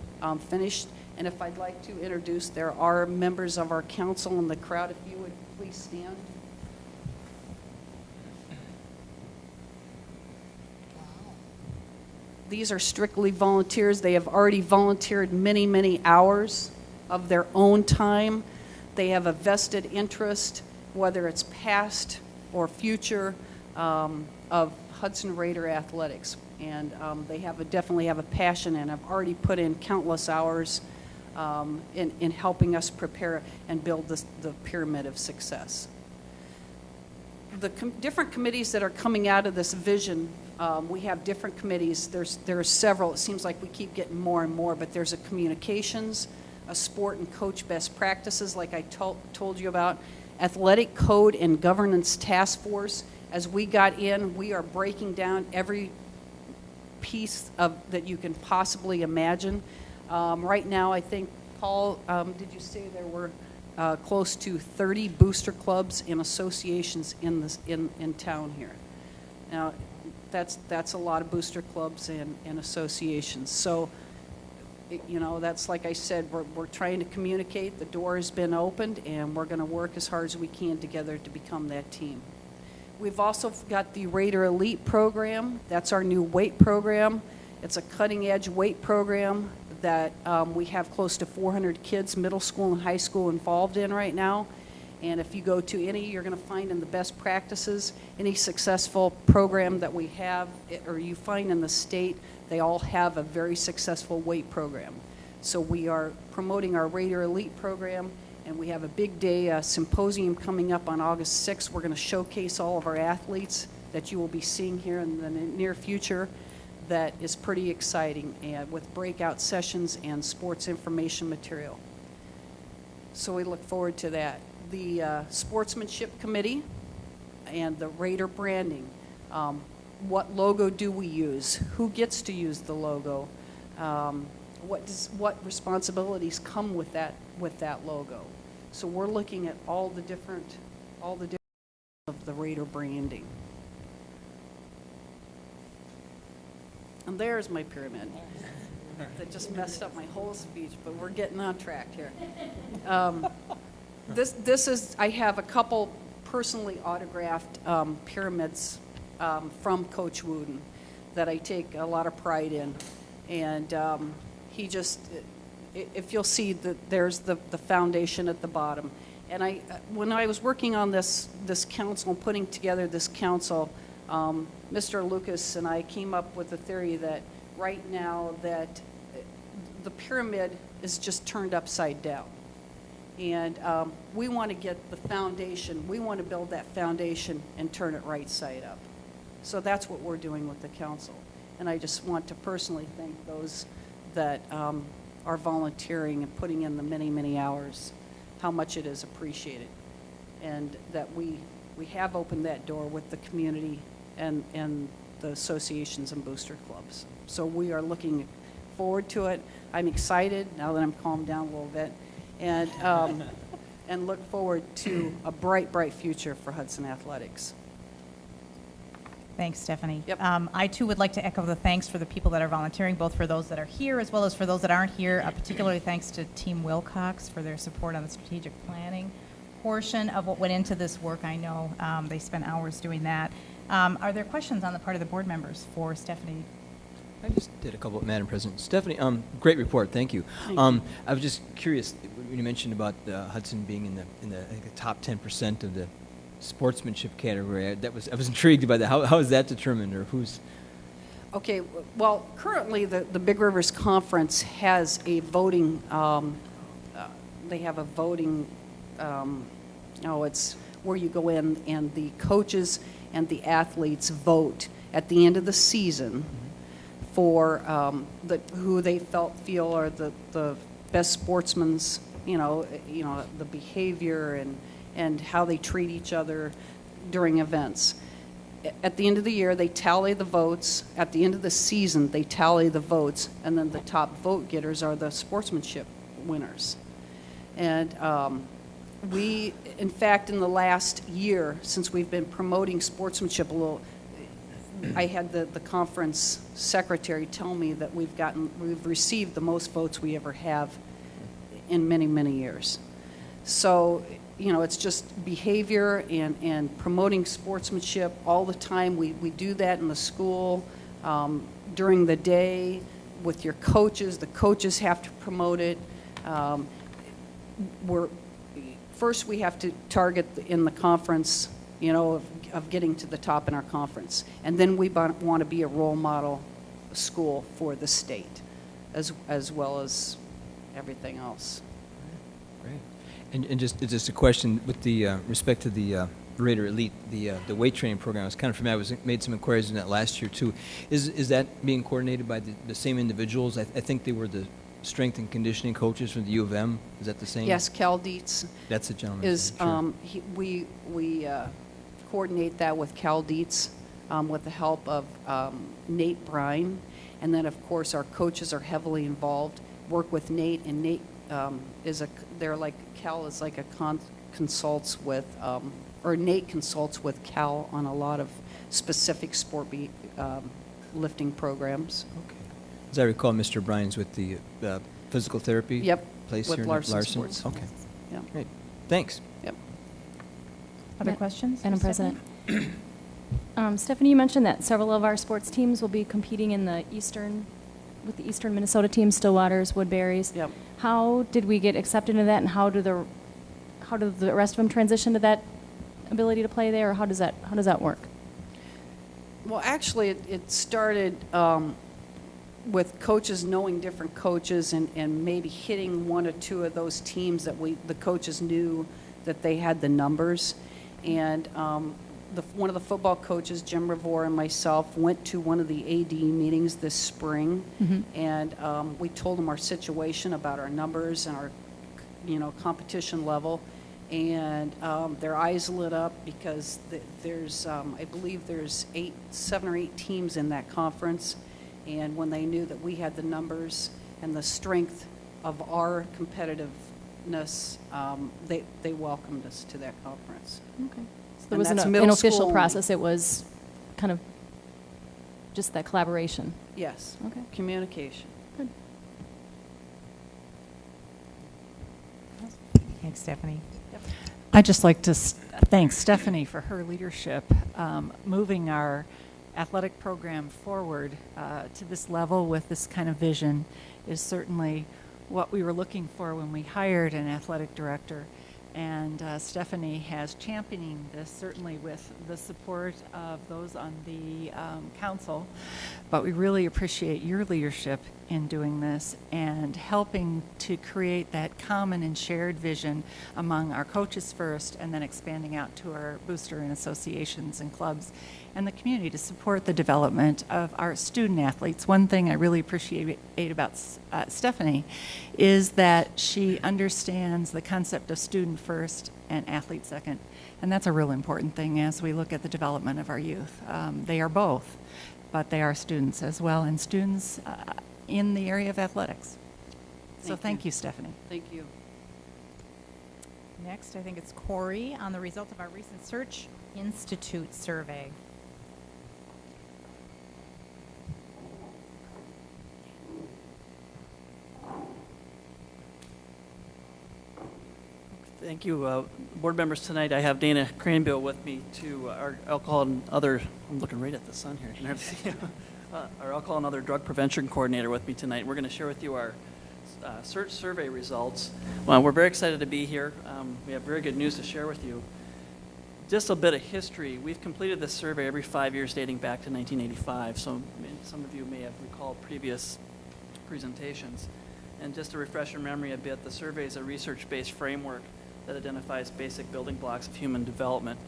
finish. And if I'd like to introduce, there are members of our council in the crowd. If you would please stand. These are strictly volunteers. They have already volunteered many, many hours of their own time. They have a vested interest, whether it's past or future, of Hudson Raider athletics. And they definitely have a passion and have already put in countless hours in helping us prepare and build the pyramid of success. The different committees that are coming out of this vision, we have different committees. There are several. It seems like we keep getting more and more, but there's a communications, a sport and coach best practices, like I told you about, athletic code and governance task force. As we got in, we are breaking down every piece that you can possibly imagine. Right now, I think, Paul, did you say there were close to 30 booster clubs and associations in town here? Now, that's a lot of booster clubs and associations. So, that's like I said, we're trying to communicate. The door has been opened, and we're going to work as hard as we can together to become that team. We've also got the Raider Elite program. That's our new weight program. It's a cutting-edge weight program that we have close to 400 kids, middle school and high school, involved in right now. And if you go to any, you're going to find in the best practices, any successful program that we have, or you find in the state, they all have a very successful weight program. So we are promoting our Raider Elite program, and we have a big day symposium coming up on August 6th. We're going to showcase all of our athletes that you will be seeing here in the near future. that is pretty exciting, and with breakout sessions and sports information material. So we look forward to that. The Sportsmanship Committee and the Raider branding. What logo do we use? Who gets to use the logo? What responsibilities come with that logo? So we're looking at all the different of the Raider branding. And there's my pyramid. That just messed up my whole speech, but we're getting on track here. This is, I have a couple personally autographed pyramids from Coach Wooden that I take a lot of pride in. And he just, if you'll see that there's the foundation at the bottom. And when I was working on this council, putting together this council, Mr. Lucas and I came up with a theory that right now that the pyramid is just turned upside down. And we want to get the foundation, we want to build that foundation and turn it right side up. So that's what we're doing with the council. And I just want to personally thank those that are volunteering and putting in the many, many hours, how much it is appreciated. And that we have opened that door with the community and the associations and booster clubs. So we are looking forward to it. I'm excited now that I'm calmed down a little bit, and look forward to a bright, bright future for Hudson Athletics. Thanks, Stephanie. Yep. I too would like to echo the thanks for the people that are volunteering, both for those that are here as well as for those that aren't here. Particularly thanks to Team Wilcox for their support on the strategic planning portion of what went into this work. I know they spent hours doing that. Are there questions on the part of the board members for Stephanie? I just did a couple, Madam President. Stephanie, great report, thank you. I was just curious, when you mentioned about Hudson being in the I think the top 10% of the sportsmanship category, I was intrigued by that. How is that determined, or who's? Okay, well, currently the Big Rivers Conference has a voting, they have a voting, it's where you go in and the coaches and the athletes vote at the end of the season for who they feel are the best sportsmen's, the behavior and how they treat each other during events. At the end of the year, they tally the votes. At the end of the season, they tally the votes, and then the top vote getters are the sportsmanship winners. And we, in fact, in the last year, since we've been promoting sportsmanship a little, I had the conference secretary tell me that we've received the most votes we ever have in many, many years. So, it's just behavior and promoting sportsmanship all the time. We do that in the school, during the day with your coaches. The coaches have to promote it. First we have to target in the conference, of getting to the top in our conference. And then we want to be a role model school for the state, as well as everything else. Great. And just a question with the respect to the Raider Elite, the weight training program. I was kind of familiar. I made some inquiries in that last year too. Is that being coordinated by the same individuals? I think they were the strength and conditioning coaches from the U of M. Is that the same? Yes, Cal Dietz. That's the gentleman. Is sure. we coordinate that with Cal Dietz with the help of Nate Brine, and then of course our coaches are heavily involved. Work with Nate, and Nate Cal is like a consults with, or Nate consults with Cal on a lot of specific sport lifting programs. Okay. As I recall, Mr. Bryan's with the physical therapy Yep, place with here Larson in Sports. Larson. Okay. Yeah. Great. Thanks. Yep. Other questions? Madam Stephanie? President. Stephanie, you mentioned that several of our sports teams will be competing in the Eastern Minnesota teams, Stillwaters, Woodbury's. Yep. How did we get accepted into that, and how do the rest of them transition to that ability to play there, or how does that work? Well, actually, it started with coaches knowing different coaches and maybe hitting one or two of those teams that the coaches knew that they had the numbers. And one of the football coaches, Jim Revore, and myself went to one of the AD meetings this spring, and we told them our situation about our numbers and our, competition level, and their eyes lit up because there's, I believe there's 7 or 8 teams in that conference, and when they knew that we had the numbers and the strength of our competitiveness, they welcomed us to that conference. Okay. So there And wasn't that's an middle official school process, it was kind of just that collaboration. Yes. Okay. Communication. Good. Thanks, Stephanie. I'd just like to thank Stephanie for her leadership. Moving our athletic program forward to this level with this kind of vision is certainly what we were looking for when we hired an athletic director. And Stephanie has championing this, certainly with the support of those on the council. But we really appreciate your leadership in doing this and helping to create that common and shared vision among our coaches first, and then expanding out to our booster and associations and clubs and the community to support the development of our student athletes. One thing I really appreciate about Stephanie is that she understands the concept of student first and athlete second. And that's a real important thing as we look at the development of our youth. They are both, but they are students as well, and students in the area of athletics. So thank you, Stephanie. Thank you. Next, I think it's Corey on the result of our recent Search Institute survey. Thank you. Board members, tonight I have Dana Cranbill with me to our alcohol and other, I'm looking right at the sun here, I can hardly see you. Our alcohol and other drug prevention coordinator with me tonight. We're going to share with you our search survey results. Well, we're very excited to be here. We have very good news to share with you. Just a bit of history. We've completed this survey every 5 years dating back to 1985, so some of you may have recalled previous presentations. And just to refresh your memory a bit, the survey is a research-based framework that identifies basic building blocks of human development.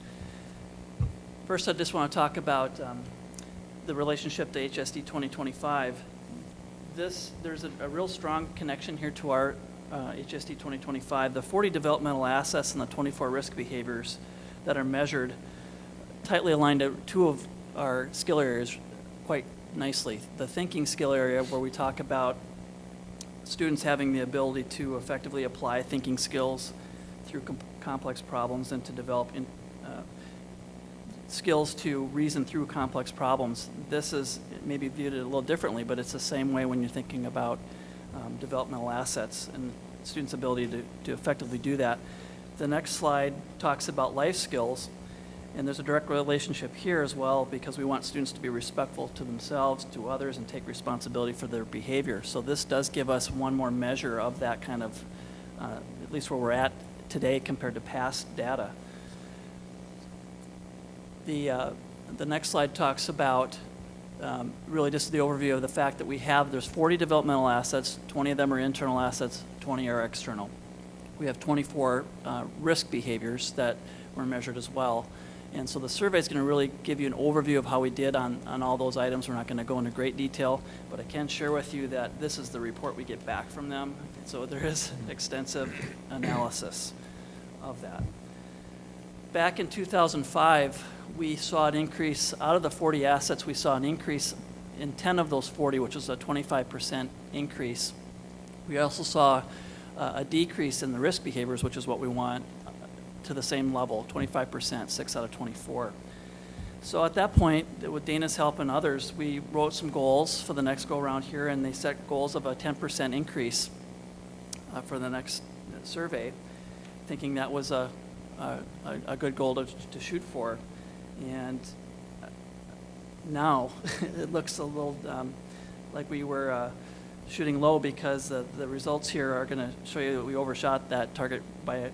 First, I just want to talk about the relationship to HSD 2025. There's a real strong connection here to our HSD 2025. The 40 developmental assets and the 24 risk behaviors that are measured tightly aligned to 2 of our skill areas quite nicely. The thinking skill area, where we talk about students having the ability to effectively apply thinking skills through complex problems and to develop skills to reason through complex problems. This is maybe viewed a little differently, but it's the same way when you're thinking about developmental assets and students' ability to effectively do that. The next slide talks about life skills, and there's a direct relationship here as well, because we want students to be respectful to themselves, to others, and take responsibility for their behavior. So this does give us one more measure of that kind of, at least where we're at today compared to past data. The next slide talks about really just the overview of the fact that there's 40 developmental assets, 20 of them are internal assets, 20 are external. We have 24 risk behaviors that were measured as well. And so the survey is going to really give you an overview of how we did on all those items. We're not going to go into great detail, but I can share with you that this is the report we get back from them. So there is extensive analysis of that. Back in 2005, we saw an increase, out of the 40 assets, we saw an increase in 10 of those 40, which was a 25% increase. We also saw a decrease in the risk behaviors, which is what we want, to the same level, 25%, 6 out of 24. So at that point, with Dana's help and others, we wrote some goals for the next go-around here, and they set goals of a 10% increase for the next survey, thinking that was a good goal to shoot for. And now it looks a little like we were shooting low, because the results here are going to show you that we overshot that target by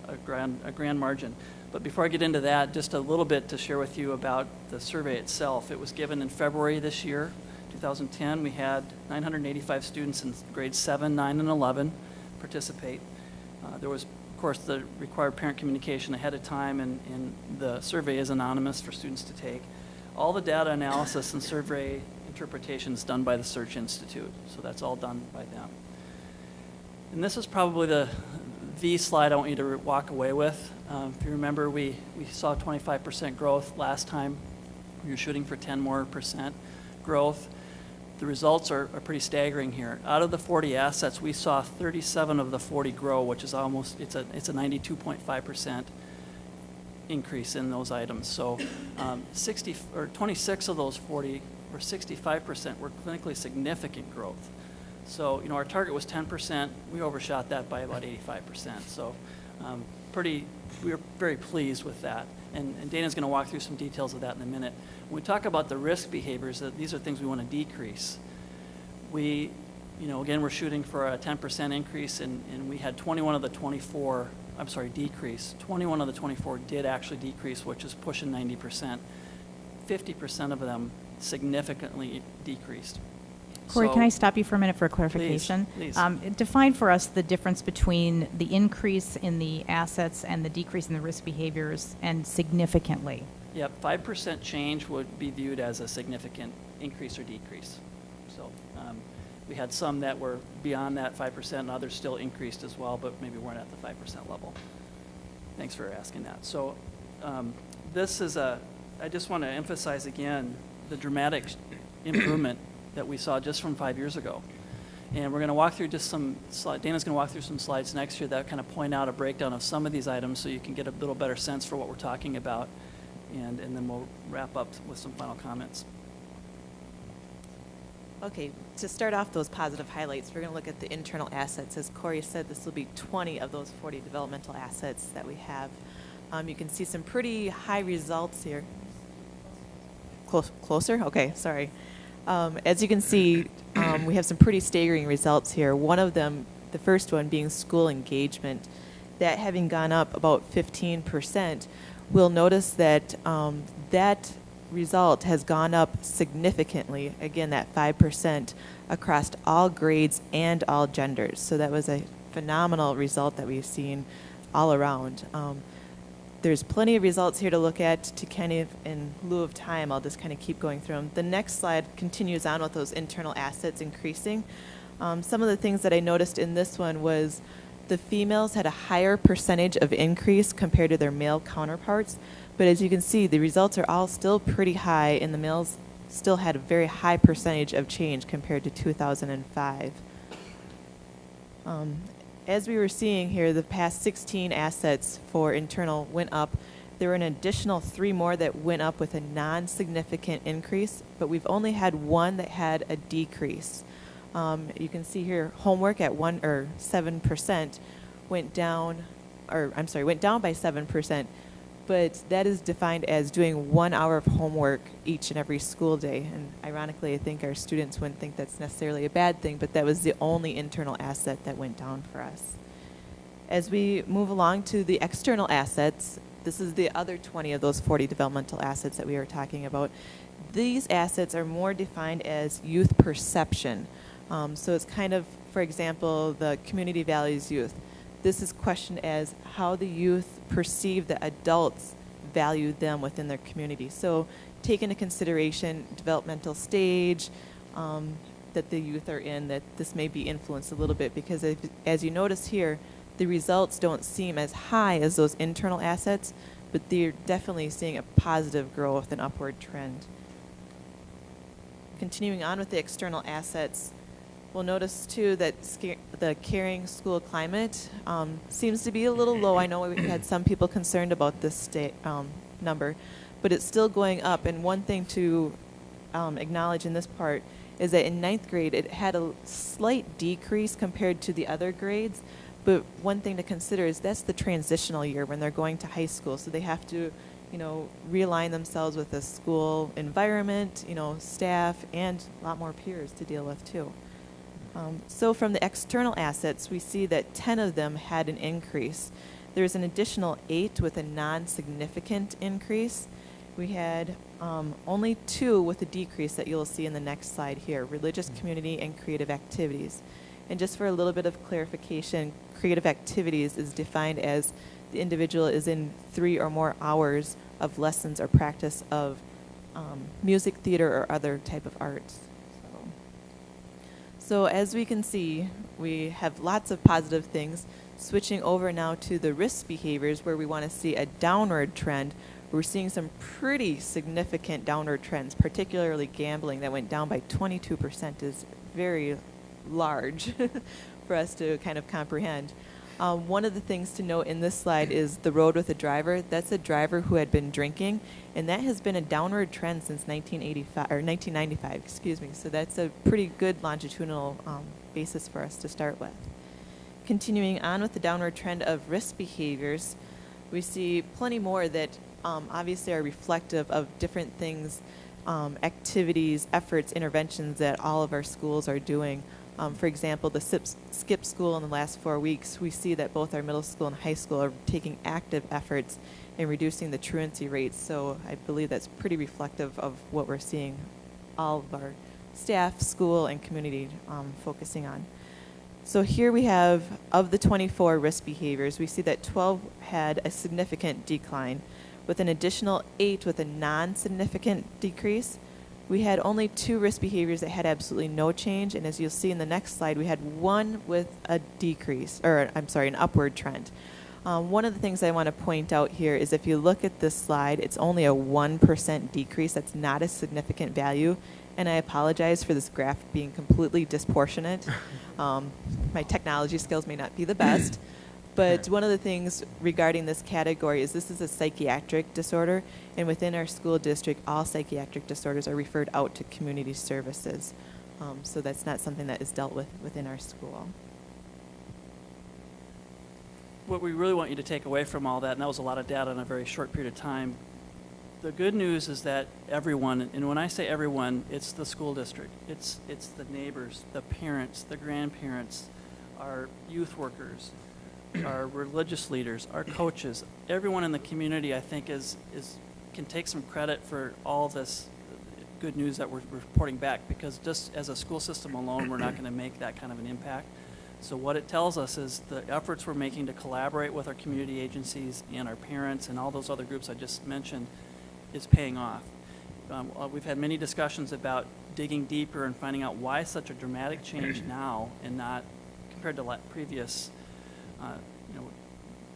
a grand margin. But before I get into that, just a little bit to share with you about the survey itself. It was given in February this year, 2010. We had 985 students in grades 7, 9, and 11 participate. There was of course, the required parent communication ahead of time, and the survey is anonymous for students to take. All the data analysis and survey interpretation is done by the Search Institute, so that's all done by them. And this is probably the slide I want you to walk away with. If you remember, we saw 25% growth last time. We were shooting for 10% more growth. The results are pretty staggering here. Out of the 40 assets, we saw 37 of the 40 grow, which is almost, it's a 92.5% increase in those items. So 26 of those 40, or 65%, were clinically significant growth. So, you know, our target was 10%. We overshot that by about 85%. So we were very pleased with that. And Dana's going to walk through some details of that in a minute. When we talk about the risk behaviors, these are things we want to decrease. We, you know, again, we're shooting for a 10% increase, and we had 21 of the 24, I'm sorry, decrease. 21 of the 24 did actually decrease, which is pushing 90%. 50% of them significantly decreased. Corey, So- can I stop you for a minute for a clarification? Please. Define for us the difference between the increase in the assets and the decrease in the risk behaviors and significantly. Yep, 5% change would be viewed as a significant increase or decrease. So we had some that were beyond that 5%, and others still increased as well, but maybe weren't at the 5% level. Thanks for asking that. So this is I just want to emphasize again the dramatic improvement that we saw just from 5 years ago. And we're going to walk through just some slides. Dana's going to walk through some slides next year that kind of point out a breakdown of some of these items so you can get a little better sense for what we're talking about. And then we'll wrap up with some final comments. Okay, to start off those positive highlights, we're going to look at the internal assets. As Corey said, this will be 20 of those 40 developmental assets that we have. You can see some pretty high results here. Closer? Okay, sorry. As you can see, we have some pretty staggering results here. One of them, the first one being school engagement, that having gone up about 15%, we'll notice that that result has gone up significantly, again, that 5% across all grades and all genders. So that was a phenomenal result that we've seen all around. There's plenty of results here to look at. To kind of, in lieu of time, I'll just kind of keep going through them. The next slide continues on with those internal assets increasing. Some of the things that I noticed in this one was the females had a higher percentage of increase compared to their male counterparts. But as you can see, the results are all still pretty high, and the males still had a very high percentage of change compared to 2005. As we were seeing here, the past 16 assets for internal went up. There were an additional 3 more that went up with a non-significant increase, but we've only had one that had a decrease. You can see here, homework at 7% went down by 7%, but that is defined as doing 1 hour of homework each and every school day. And ironically, I think our students wouldn't think that's necessarily a bad thing, but that was the only internal asset that went down for us. As we move along to the external assets, this is the other 20 of those 40 developmental assets that we were talking about. These assets are more defined as youth perception. So it's kind of, for example, the community values youth. This is questioned as how the youth perceive the adults value them within their community. So take into consideration developmental stage that the youth are in, that this may be influenced a little bit, because as you notice here, the results don't seem as high as those internal assets, but they're definitely seeing a positive growth and upward trend. Continuing on with the external assets, we'll notice too that the caring school climate seems to be a little low. I know we had some people concerned about this number, but it's still going up. And one thing to acknowledge in this part is that in 9th grade, it had a slight decrease compared to the other grades. But one thing to consider is that's the transitional year when they're going to high school. So they have to, realign themselves with the school environment, staff, and a lot more peers to deal with too. So from the external assets, we see that 10 of them had an increase. There's an additional 8 with a non-significant increase. We had only 2 with a decrease that you'll see in the next slide here, religious community and creative activities. And just for a little bit of clarification, creative activities is defined as the individual is in 3 or more hours of lessons or practice of music, theater, or other type of arts. So as we can see, we have lots of positive things. Switching over now to the risk behaviors where we want to see a downward trend, we're seeing some pretty significant downward trends, particularly gambling that went down by 22% is very large for us to kind of comprehend. One of the things to note in this slide is the road with a driver. That's a driver who had been drinking, and that has been a downward trend since 1995, excuse me. So that's a pretty good longitudinal basis for us to start with. Continuing on with the downward trend of risk behaviors, we see plenty more that obviously are reflective of different things, activities, efforts, interventions that all of our schools are doing. For example, the skip school in the last 4 weeks, we see that both our middle school and high school are taking active efforts in reducing the truancy rates. So I believe that's pretty reflective of what we're seeing all of our staff, school, and community focusing on. So here we have, of the 24 risk behaviors, we see that 12 had a significant decline, with an additional 8 with a non-significant decrease. We had only 2 risk behaviors that had absolutely no change, and as you'll see in the next slide, we had 1 with a decrease, or I'm sorry, an upward trend. One of the things I want to point out here is if you look at this slide, it's only a 1% decrease. That's not a significant value, and I apologize for this graph being completely disproportionate. My technology skills may not be the best, but one of the things regarding this category is this is a psychiatric disorder, and within our school district, all psychiatric disorders are referred out to community services. So that's not something that is dealt with within our school. What we really want you to take away from all that, and that was a lot of data in a very short period of time, the good news is that everyone, and when I say everyone, it's the school district, it's the neighbors, the parents, the grandparents, our youth workers, our religious leaders, our coaches, everyone in the community, I think, can take some credit for all this good news that we're reporting back, because just as a school system alone, we're not going to make that kind of an impact. So what it tells us is the efforts we're making to collaborate with our community agencies and our parents and all those other groups I just mentioned is paying off. We've had many discussions about digging deeper and finding out why such a dramatic change now and not compared to previous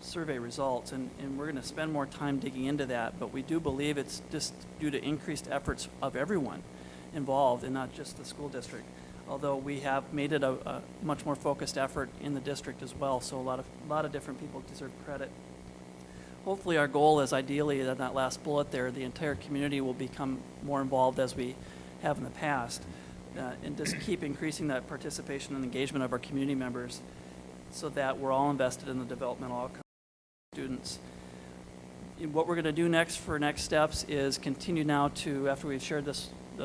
survey results, and we're going to spend more time digging into that, but we do believe it's just due to increased efforts of everyone involved and not just the school district, although we have made it a much more focused effort in the district as well, so a lot of different people deserve credit. Hopefully our goal is ideally that that last bullet there, the entire community will become more involved as we have in the past, and just keep increasing that participation and engagement of our community members so that we're all invested in the developmental outcomes of students. What we're going to do next for next steps is continue now to, after we've shared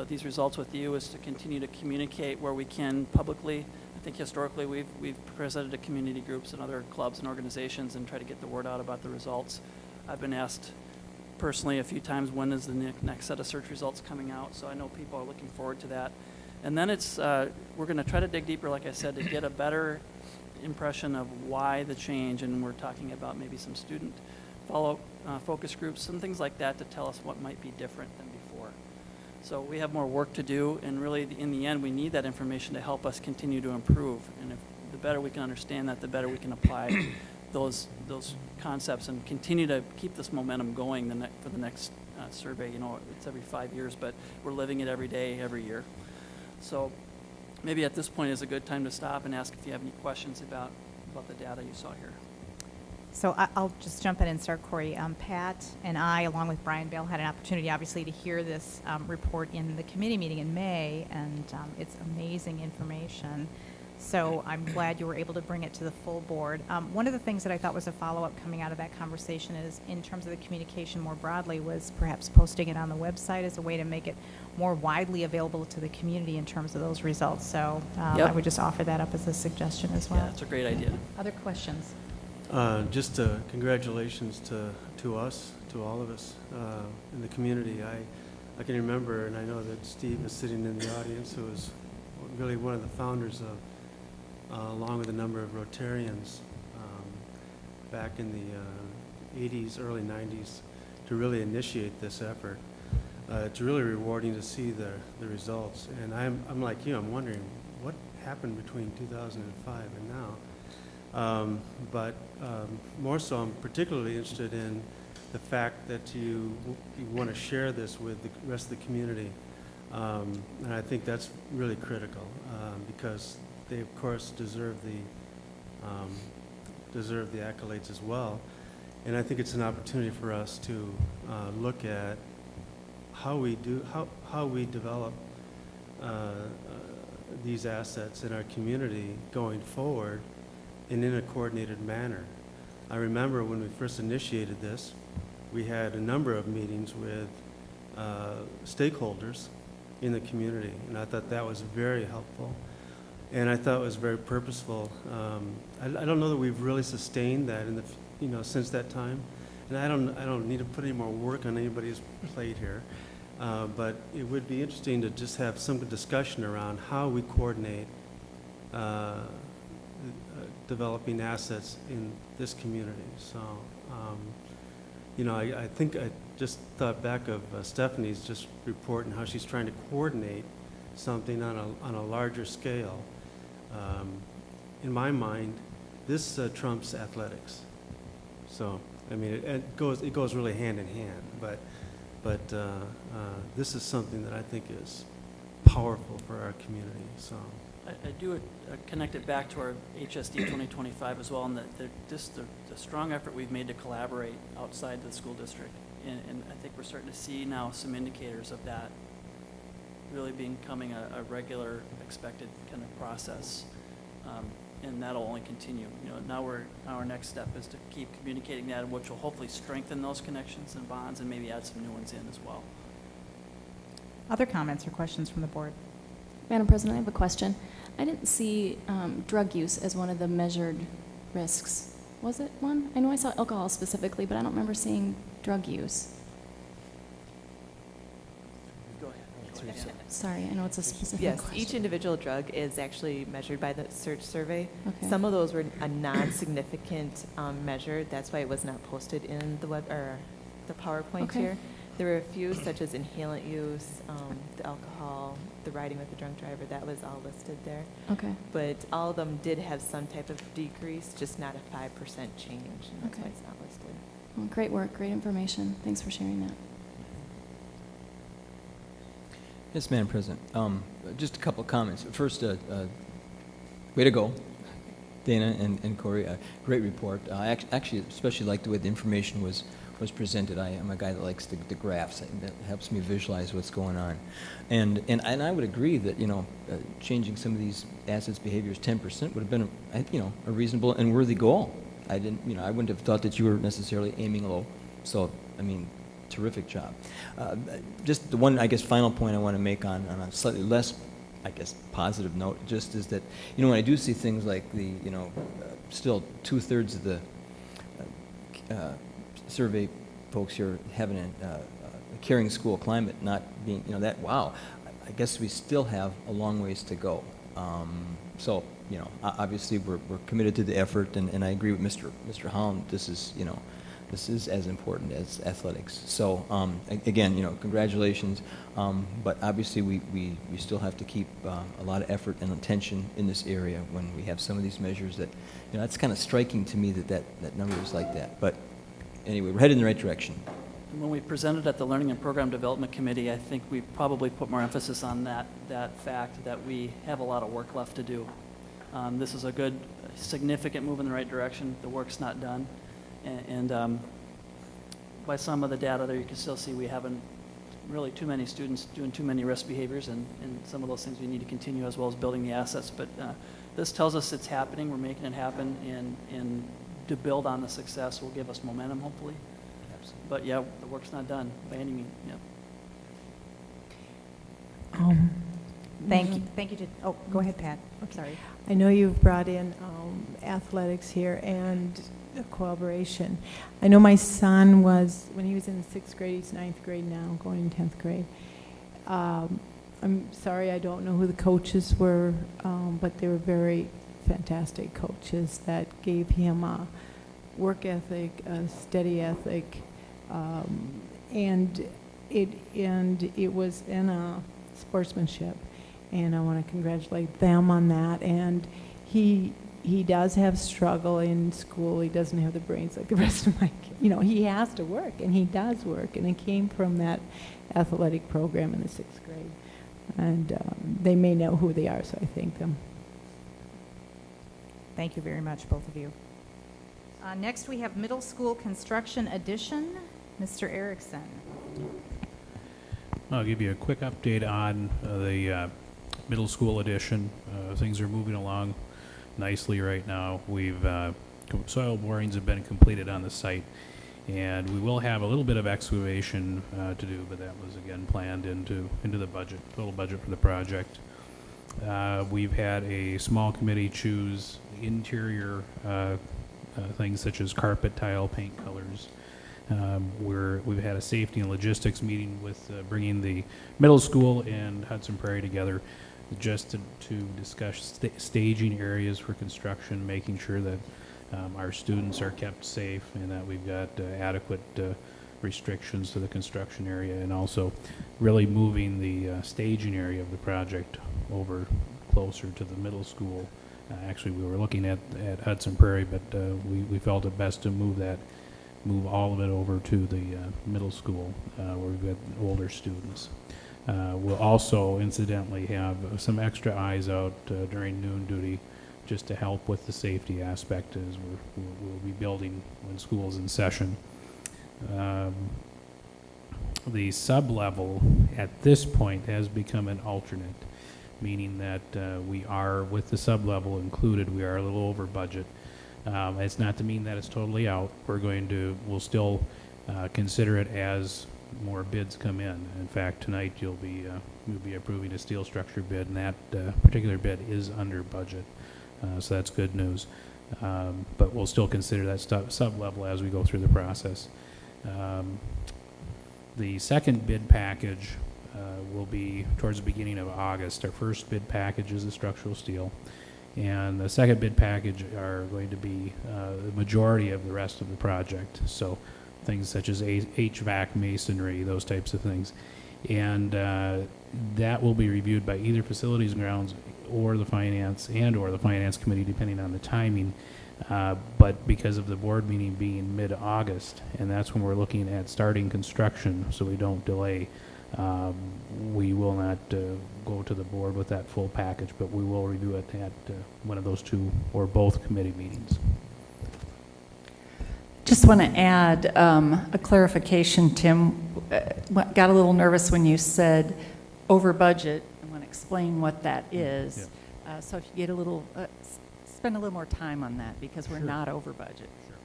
these results with you, is to continue to communicate where we can publicly. I think historically we've presented to community groups and other clubs and organizations and try to get the word out about the results. I've been asked personally a few times when is the next set of search results coming out, so I know people are looking forward to that. And then we're going to try to dig deeper, like I said, to get a better impression of why the change, and we're talking about maybe some student follow focus groups, some things like that to tell us what might be different than before. So we have more work to do, and really in the end we need that information to help us continue to improve, and the better we can understand that, the better we can apply those concepts and continue to keep this momentum going for the next survey. You know, it's every 5 years, but we're living it every day, every year. So maybe at this point is a good time to stop and ask if you have any questions about the data you saw here. So I'll just jump in and start, Corey. Pat and I, along with Brian Bale, had an opportunity, obviously, to hear this report in the committee meeting in May, and it's amazing information. So I'm glad you were able to bring it to the full board. One of the things that I thought was a follow-up coming out of that conversation is, in terms of the communication more broadly, was perhaps posting it on the website as a way to make it more widely available to the community in terms of those results. So Yep. I would just offer that up as a suggestion as well. Yeah, that's a great idea. Other questions? Just congratulations to us, to all of us in the community. I can remember, and I know that Steve is sitting in the audience, who was really one of the founders of along with a number of Rotarians back in the 80s, early 90s, to really initiate this effort. It's really rewarding to see the results. And I'm like you, I'm wondering what happened between 2005 and now. But more so, I'm particularly interested in the fact that you want to share this with the rest of the community. And I think that's really critical because they, of course, deserve the accolades as well. And I think it's an opportunity for us to look at how we develop these assets in our community going forward and in a coordinated manner. I remember when we first initiated this, we had a number of meetings with stakeholders in the community, and I thought that was very helpful. And I thought it was very purposeful. I don't know that we've really sustained that in the since that time, and I don't need to put any more work on anybody's plate here. But it would be interesting to just have some discussion around how we coordinate developing assets in this community. So, I think I just thought back of Stephanie's just report and how she's trying to coordinate something on a larger scale. In my mind, this trumps athletics. So, I mean, it goes really hand in hand. But this is something that I think is powerful for our community. So I do connect it back to our HSD 2025 as well, and the strong effort we've made to collaborate outside the school district. And I think we're starting to see now some indicators of that really becoming a regular, expected kind of process. And that'll only continue. Now our next step is to keep communicating that, which will hopefully strengthen those connections and bonds and maybe add some new ones in as well. Other comments or questions from the board? Madam President, I have a question. I didn't see drug use as one of the measured risks. Was it one? I know I saw alcohol specifically, but I don't remember seeing drug use. Go ahead. Sorry, I know it's a specific Yes, question. each individual drug is actually measured by the search survey. Okay. Some of those were a non-significant measure. That's why it was not posted in the the PowerPoint Okay. here. There were a few, such as inhalant use, the alcohol, the riding with a drunk driver. That was all listed there. Okay. But all of them did have some type of decrease, just not a 5% change. And that's why Okay. it's not listed. Well, great work, great information. Thanks for sharing that. Yes, Madam President. Just a couple of comments. First, way to go, Dana and Corey. Great report. I actually especially like the way the information was presented. I'm a guy that likes the graphs. That helps me visualize what's going on. And I would agree that changing some of these assets behaviors 10% would have been a reasonable and worthy goal. I wouldn't have thought that you were necessarily aiming low. So I mean, terrific job. Just the one, I guess, final point I want to make on a slightly less, I guess, positive note, just is that, when I do see things like the, still 2/3 of the survey folks here having a caring school climate not being, wow, I guess we still have a long ways to go. So, obviously we're committed to the effort, and I agree with Mr. Holland. This is as important as athletics. So again, congratulations. But obviously we still have to keep a lot of effort and attention in this area when we have some of these measures that, that's kind of striking to me that number is like that. But anyway, we're headed in the right direction. When we presented at the Learning and Program Development Committee, I think we probably put more emphasis on that fact that we have a lot of work left to do. This is a good, significant move in the right direction. The work's not done. And by some of the data there, you can still see we haven't really too many students doing too many risk behaviors, and some of those things we need to continue, as well as building the assets. But this tells us it's happening. We're making it happen, and to build on the success will give us momentum, hopefully. Absolutely. But yeah, the work's not done by any means. Yeah. Thank you. Oh, go ahead, Pat. I'm sorry. I know you've brought in athletics here and collaboration. I know my son was, when he was in the 6th grade, he's 9th grade now, going in 10th grade. I'm sorry, I don't know who the coaches were, but they were very fantastic coaches that gave him a work ethic, a steady ethic, and it was in a sportsmanship. And I want to congratulate them on that. And he does have struggle in school. He doesn't have the brains like the rest of my kids. You know, he has to work, and he does work. And he came from that athletic program in the 6th grade. And they may know who they are, so I thank them. Thank you very much, both of you. Next, we have middle school construction addition. Mr. Erickson. I'll give you a quick update on the middle school addition. Things are moving along nicely right now. Soil borings have been completed on the site, and we will have a little bit of excavation to do, but that was again planned into the budget, total budget for the project. We've had a small committee choose interior things such as carpet, tile, paint colors. We've had a safety and logistics meeting with bringing the middle school and Hudson Prairie together just to discuss staging areas for construction, making sure that our students are kept safe and that we've got adequate restrictions to the construction area, and also really moving the staging area of the project over closer to the middle school. Actually, we were looking at Hudson Prairie, but we felt it best to move all of it over to the middle school where we've got older students. We'll also incidentally have some extra eyes out during noon duty just to help with the safety aspect as we'll be building when school's in session. The sub-level at this point has become an alternate, meaning that we are, with the sub-level included, we are a little over budget. It's not to mean that it's totally out. We'll still consider it as more bids come in. In fact, tonight you'll be approving a steel structure bid, and that particular bid is under budget. So that's good news. But we'll still consider that sub-level as we go through the process. The second bid package will be towards the beginning of August. Our first bid package is the structural steel, and the second bid package are going to be the majority of the rest of the project. So things such as HVAC, masonry, those types of things. And that will be reviewed by either Facilities and Grounds or the Finance Committee, depending on the timing. But because of the board meeting being mid-August, and that's when we're looking at starting construction, so we don't delay, we will not go to the board with that full package, but we will review it at one of those two or both committee meetings. Just want to add a clarification, Tim. Got a little nervous when you said over budget. I want to explain what that is. Yeah. So if you get spend a little more time on that, because we're Sure. not over budget. Sure.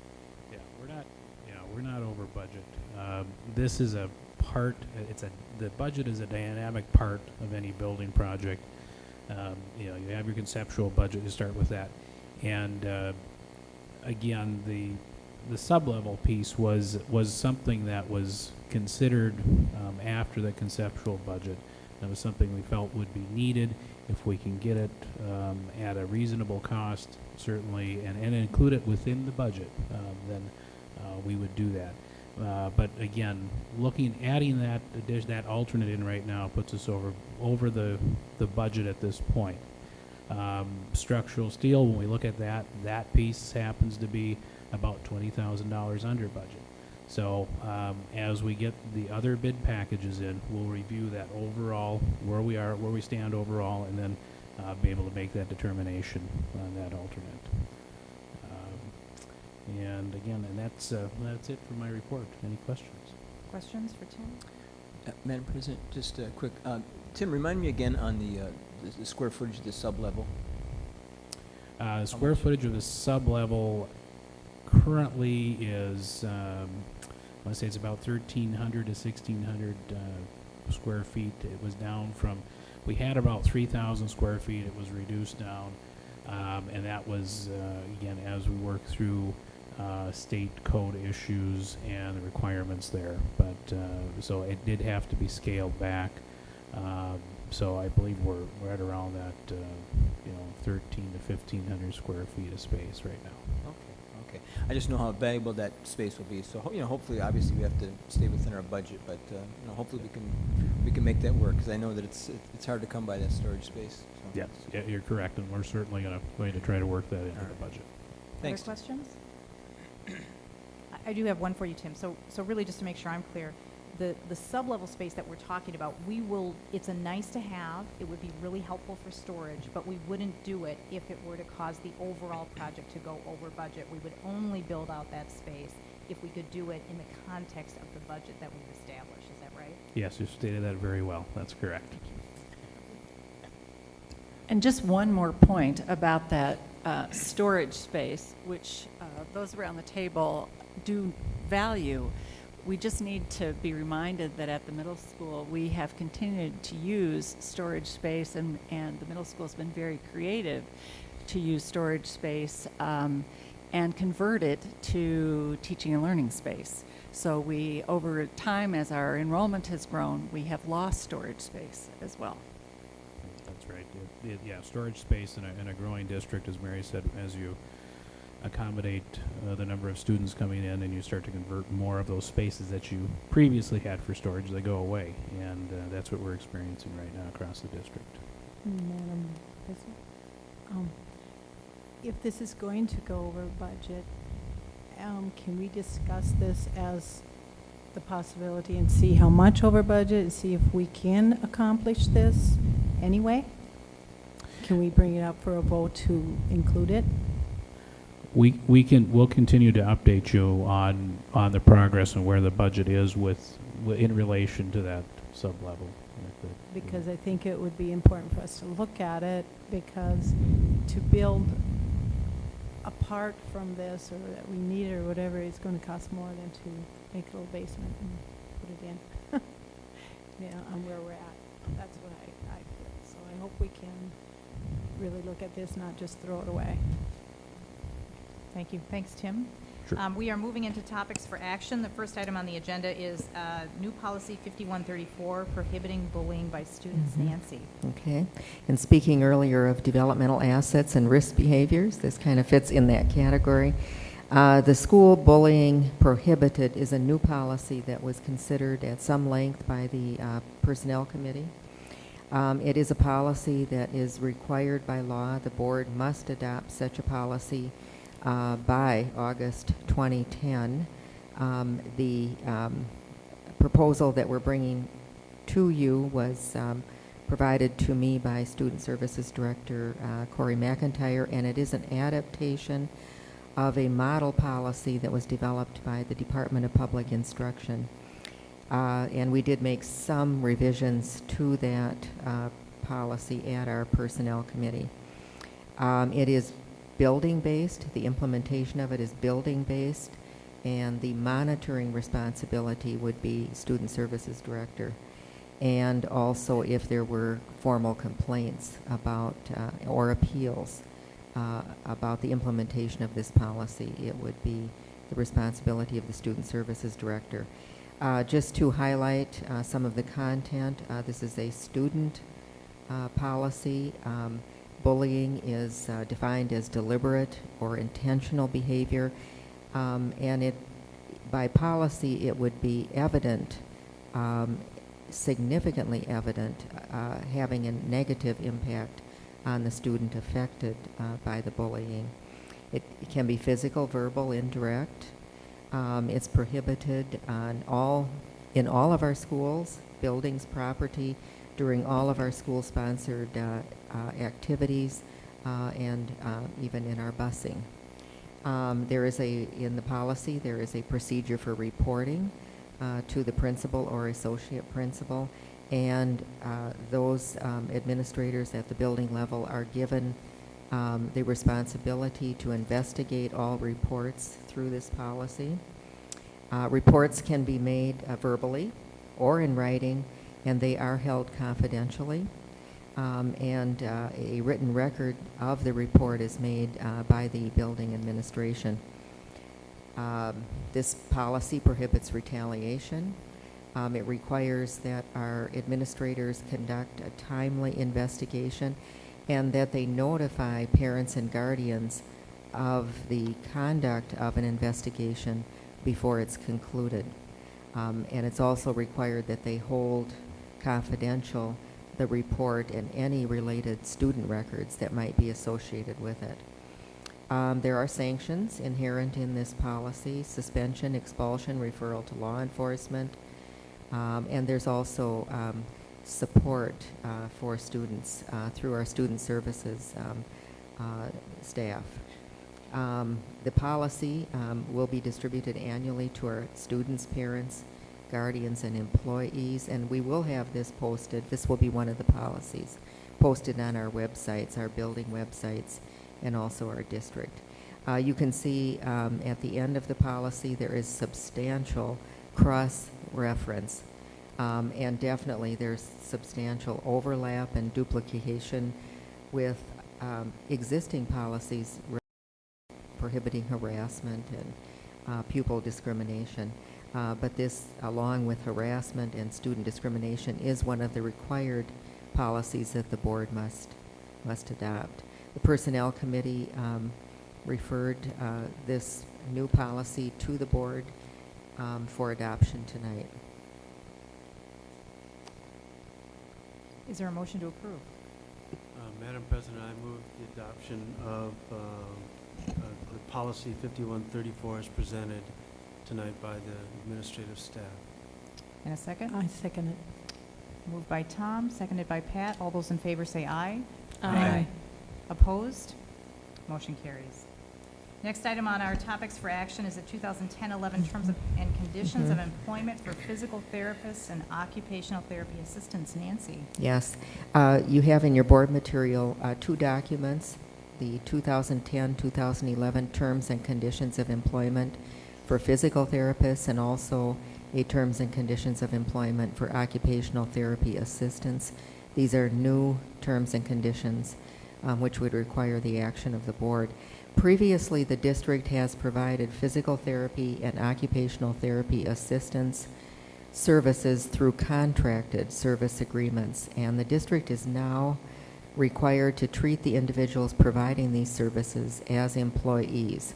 We're not over budget. This is a part. The budget is a dynamic part of any building project. You have your conceptual budget. You start with that, and again, the sub-level piece was something that was considered after the conceptual budget. That was something we felt would be needed if we can get it at a reasonable cost, certainly, and include it within the budget. Then we would do that. But again, adding that alternate in right now puts us over the budget at this point. Structural steel, when we look at that piece happens to be about $20,000 under budget. So as we get the other bid packages in, we'll review that overall, where we stand overall, and then be able to make that determination on that alternate. And again, that's it for my report. Any questions? Questions for Tim? Madam President, just quick. Tim, remind me again on the square footage of the sub-level. Square footage of the sub-level currently is, I want to say it's about 1,300 to 1,600 square feet. It was down from, we had about 3,000 square feet. It was reduced down, and that was, again, as we work through state code issues and the requirements there. But so it did have to be scaled back. So I believe we're at around that, 13 to 1,500 square feet of space right now. Okay. I just know how valuable that space will be. So, hopefully, obviously, we have to stay within our budget, but hopefully we can make that work, because I know that it's hard to come by that storage space. So. Yes, yeah, you're correct, and we're certainly going to try to work that into the budget. Thanks. Other questions? I do have one for you, Tim. So really, just to make sure I'm clear, the sub-level space that we're talking about, it's a nice to have, it would be really helpful for storage, but we wouldn't do it if it were to cause the overall project to go over budget. We would only build out that space if we could do it in the context of the budget that we've established. Is that right? Yes, you stated that very well. That's correct. And just one more point about that storage space, which those around the table do value. We just need to be reminded that at the middle school, we have continued to use storage space, and the middle school has been very creative to use storage space and convert it to teaching and learning space. So we, over time, as our enrollment has grown, we have lost storage space as well. That's right. Yeah, storage space in a growing district, as Mary said, as you accommodate the number of students coming in and you start to convert more of those spaces that you previously had for storage, they go away. And that's what we're experiencing right now across the district. Madam President, if this is going to go over budget, can we discuss this as the possibility and see how much over budget and see if we can accomplish this anyway? Can we bring it up for a vote to include it? We'll continue to update you on the progress and where the budget is in relation to that sub-level. Because I think it would be important for us to look at it, because to build apart from this, or that we need it or whatever, is going to cost more than to make a little basement and put it in. On where we're at. That's what I feel. So I hope we can really look at this, not just throw it away. Thank you. Thanks, Tim. Sure. We are moving into topics for action. The first item on the agenda is new policy 5134, prohibiting bullying by students. Nancy. Okay. And speaking earlier of developmental assets and risk behaviors, this kind of fits in that category. The school bullying prohibited is a new policy that was considered at some length by the Personnel Committee. It is a policy that is required by law. The board must adopt such a policy by August 2010. The proposal that we're bringing to you was provided to me by Student Services Director Corey McIntyre, and it is an adaptation of a model policy that was developed by the Department of Public Instruction. And we did make some revisions to that policy at our Personnel Committee. It is building-based. The implementation of it is building-based, and the monitoring responsibility would be Student Services Director. And also, if there were formal complaints about or appeals about the implementation of this policy, it would be the responsibility of the Student Services Director. Just to highlight some of the content, this is a student policy. Bullying is defined as deliberate or intentional behavior, and by policy it would be evident, significantly evident, having a negative impact on the student affected by the bullying. It can be physical, verbal, indirect. It's prohibited in all of our schools, buildings, property, during all of our school-sponsored activities, and even in our busing. In the policy, there is a procedure for reporting to the principal or associate principal, and those administrators at the building level are given the responsibility to investigate all reports through this policy. Reports can be made verbally or in writing, and they are held confidentially. And a written record of the report is made by the building administration. This policy prohibits retaliation. It requires that our administrators conduct a timely investigation and that they notify parents and guardians of the conduct of an investigation before it's concluded. And it's also required that they hold confidential the report and any related student records that might be associated with it. There are sanctions inherent in this policy: suspension, expulsion, referral to law enforcement, and there's also support for students through our student services staff. The policy will be distributed annually to our students, parents, guardians, and employees, and we will have this posted. This will be one of the policies posted on our websites, our building websites, and also our district. You can see at the end of the policy there is substantial cross-reference, and definitely there's substantial overlap and duplication with existing policies prohibiting harassment and pupil discrimination. But this, along with harassment and student discrimination, is one of the required policies that the board must adopt. The Personnel Committee referred this new policy to the board for adoption tonight. Is there a motion to approve? Madam President, I move the adoption of the policy 5134 as presented tonight by the administrative staff. And a second? I second it. Moved by Tom, seconded by Pat. All those in favor say aye. Aye. Opposed? Motion carries. Next item on our topics for action is the 2010-11 terms and conditions of employment for physical therapists and occupational therapy assistants. Nancy? Yes. You have in your board material two documents: the 2010-2011 terms and conditions of employment for physical therapists, and also a terms and conditions of employment for occupational therapy assistants. These are new terms and conditions which would require the action of the board. Previously, the district has provided physical therapy and occupational therapy assistance services through contracted service agreements, and the district is now required to treat the individuals providing these services as employees.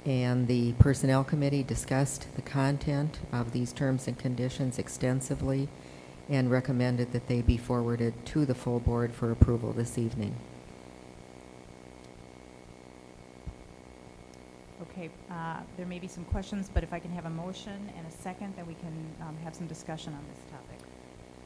And the Personnel Committee discussed the content of these terms and conditions extensively and recommended that they be forwarded to the full board for approval this evening. Okay, there may be some questions, but if I can have a motion and a second, then we can have some discussion on this topic.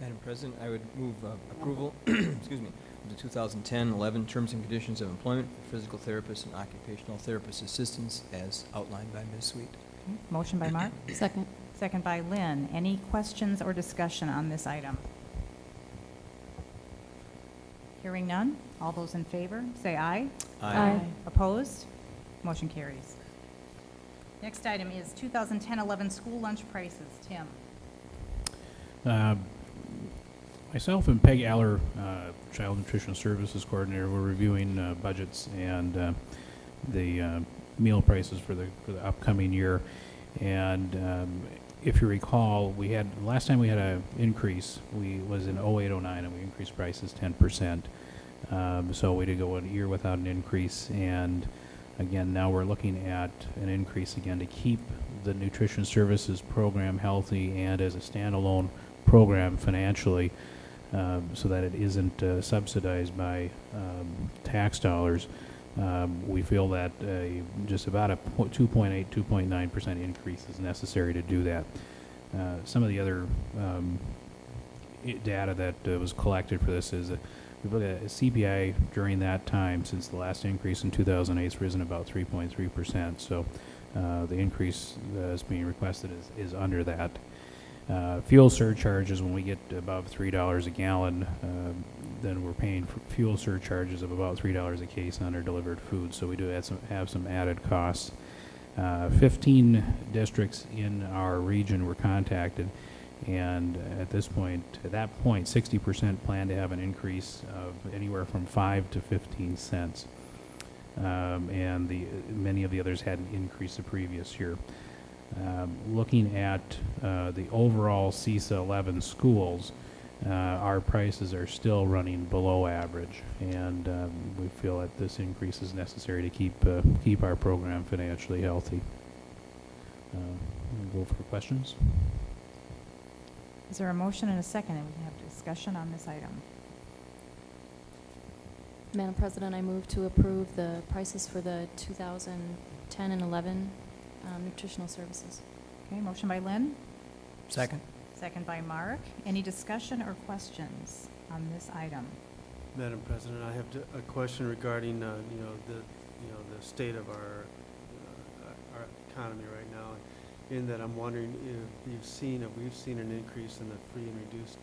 Madam President, I would move approval, excuse me, of the 2010-11 terms and conditions of employment for physical therapists and occupational therapist assistants as outlined by Ms. Sweet. Okay, motion by Mark. Second. Second by Lynn. Any questions or discussion on this item? Hearing none. All those in favor, say aye. Aye. Opposed? Motion carries. Next item is 2010-11 school lunch prices. Tim? Myself and Peg Aller, Child Nutrition Services Coordinator, were reviewing budgets and the meal prices for the upcoming year. And if you recall, last time we had an increase, was in 08-09, and we increased prices 10%. So we did go a year without an increase, and again, now we're looking at an increase again to keep the nutrition services program healthy and as a standalone program financially, so that it isn't subsidized by tax dollars. We feel that just about a 2.8, 2.9% increase is necessary to do that. Some of the other data that was collected for this is we look at CPI during that time, since the last increase in 2008 has risen about 3.3%. So the increase that's being requested is under that. Fuel surcharges, when we get above $3 a gallon, then we're paying for fuel surcharges of about $3 a case on our delivered food. So we do have some added costs. 15 districts in our region were contacted, and at that point, 60% plan to have an increase of anywhere from 5 to 15 cents. And many of the others had an increase the previous year. Looking at the overall CISA 11 schools, our prices are still running below average, and we feel that this increase is necessary to keep our program financially healthy. We'll go for questions. Is there a motion and a second, and we can have discussion on this item? Madam President, I move to approve the prices for the 2010 and 11 nutritional services. Okay, motion by Lynn, Second. second by Mark. Any discussion or questions on this item? Madam President, I have a question regarding, the state of our economy right now. In that, I'm wondering if we've seen an increase in the free and reduced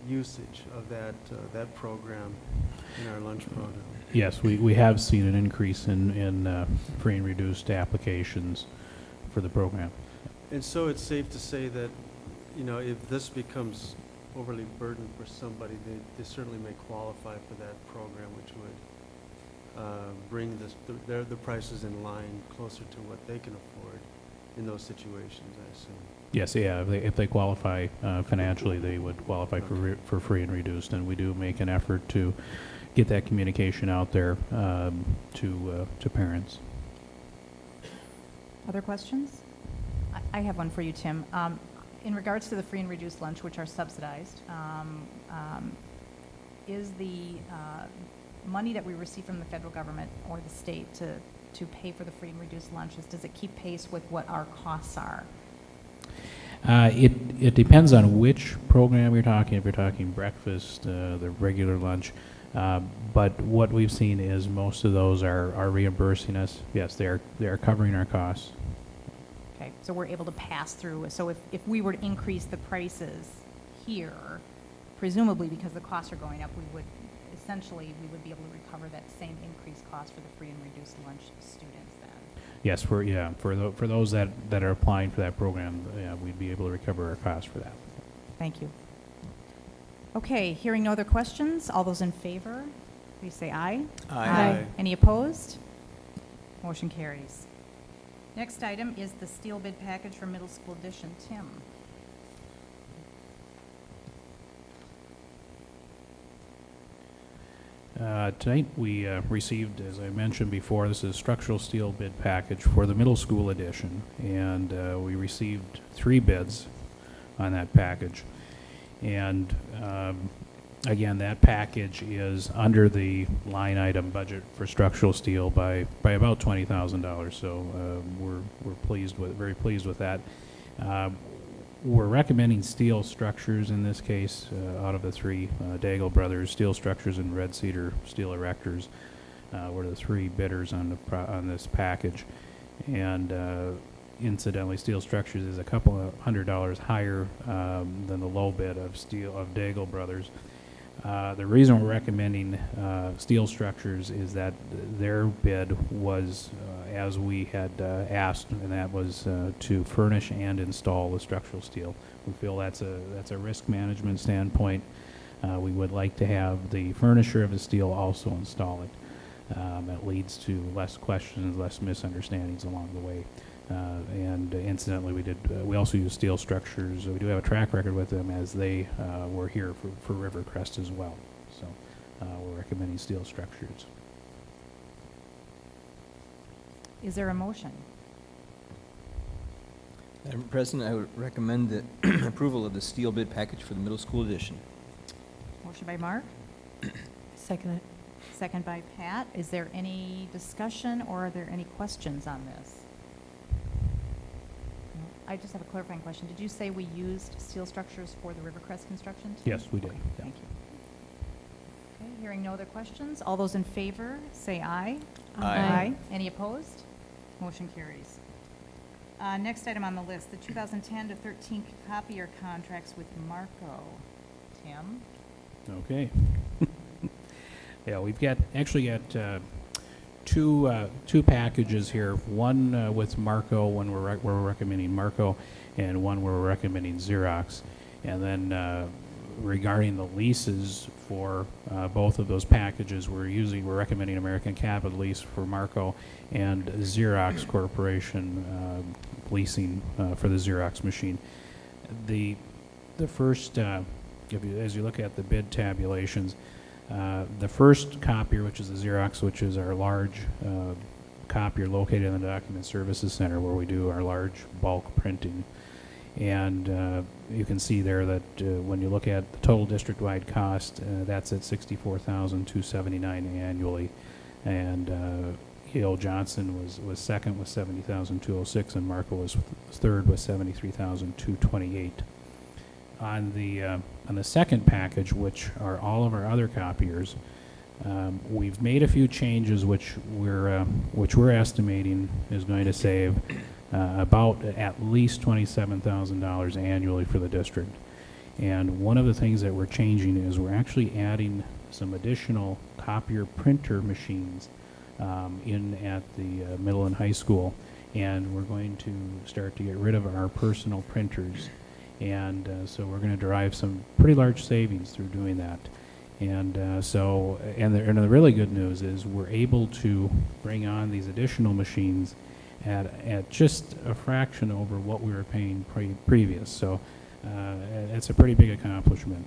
usage of that program in our lunch program. Yes, we have seen an increase in free and reduced applications for the program. And so it's safe to say that, if this becomes overly burdened for somebody, they certainly may qualify for that program, which would bring the prices in line closer to what they can afford in those situations, I assume. Yes, yeah, if they qualify financially, they would qualify for free and reduced, and we do make an effort to get that communication out there to parents. Other questions? I have one for you, Tim. In regards to the free and reduced lunch, which are subsidized, is the money that we receive from the federal government or the state to pay for the free and reduced lunches, does it keep pace with what our costs are? It depends on which program you're talking. If you're talking breakfast, the regular lunch, but what we've seen is most of those are reimbursing us. Yes, they are covering our costs. Okay, so we're able to pass through. So if we were to increase the prices here, presumably because the costs are going up, we would be able to recover that same increased cost for the free and reduced lunch students then. Yes, for those that are applying for that program, we'd be able to recover our costs for that. Thank you. Okay, hearing no other questions, all those in favor, please say aye. Aye. Any opposed? Motion carries. Next item is the steel bid package for middle school addition. Tim. Tonight we received, as I mentioned before, this is a structural steel bid package for the middle school addition, and we received 3 bids on that package. And again, that package is under the line item budget for structural steel by about $20,000. So we're very pleased with that. We're recommending steel structures in this case out of the 3 Daigle Brothers steel structures and Red Cedar steel erectors were the 3 bidders on this package. And incidentally, steel structures is a couple of $100 higher than the low bid of Daigle Brothers. The reason we're recommending steel structures is that their bid was as we had asked, and that was to furnish and install the structural steel. We feel that's a risk management standpoint. We would like to have the furnisher of the steel also install it. That leads to less questions, less misunderstandings along the way. And incidentally, we also use steel structures. We do have a track record with them as they were here for Rivercrest as well. So we're recommending steel structures. Is there a motion? Madam President, I would recommend the approval of the steel bid package for the middle school addition. Motion by Mark, Second. second by Pat. Is there any discussion or are there any questions on this? No. I just have a clarifying question. Did you say we used steel structures for the Rivercrest construction team? Yes, we did. Okay, Yeah. thank you. Okay, hearing no other questions, all those in favor say aye. Aye. Any opposed? Motion carries. Next item on the list, the 2010 to 13 copier contracts with Marco. Tim? Okay. Yeah, we've actually got two packages here. One with Marco, one we're recommending Marco, and one we're recommending Xerox. And then regarding the leases for both of those packages, we're recommending American Capital Lease for Marco and Xerox Corporation leasing for the Xerox machine. The first, as you look at the bid tabulations, the first copier, which is the Xerox, which is our large copier located in the Document Services Center where we do our large bulk printing. And you can see there that when you look at the total district-wide cost, that's at $64,279 annually. And E.L. Johnson was second with $70,206, and Marco was third with $73,228. On the second package, which are all of our other copiers, we've made a few changes which we're estimating is going to save about at least $27,000 annually for the district. And one of the things that we're changing is we're actually adding some additional copier printer machines in at the middle and high school, and we're going to start to get rid of our personal printers. And so we're going to derive some pretty large savings through doing that. And the really good news is we're able to bring on these additional machines at just a fraction over what we were paying previous. So it's a pretty big accomplishment.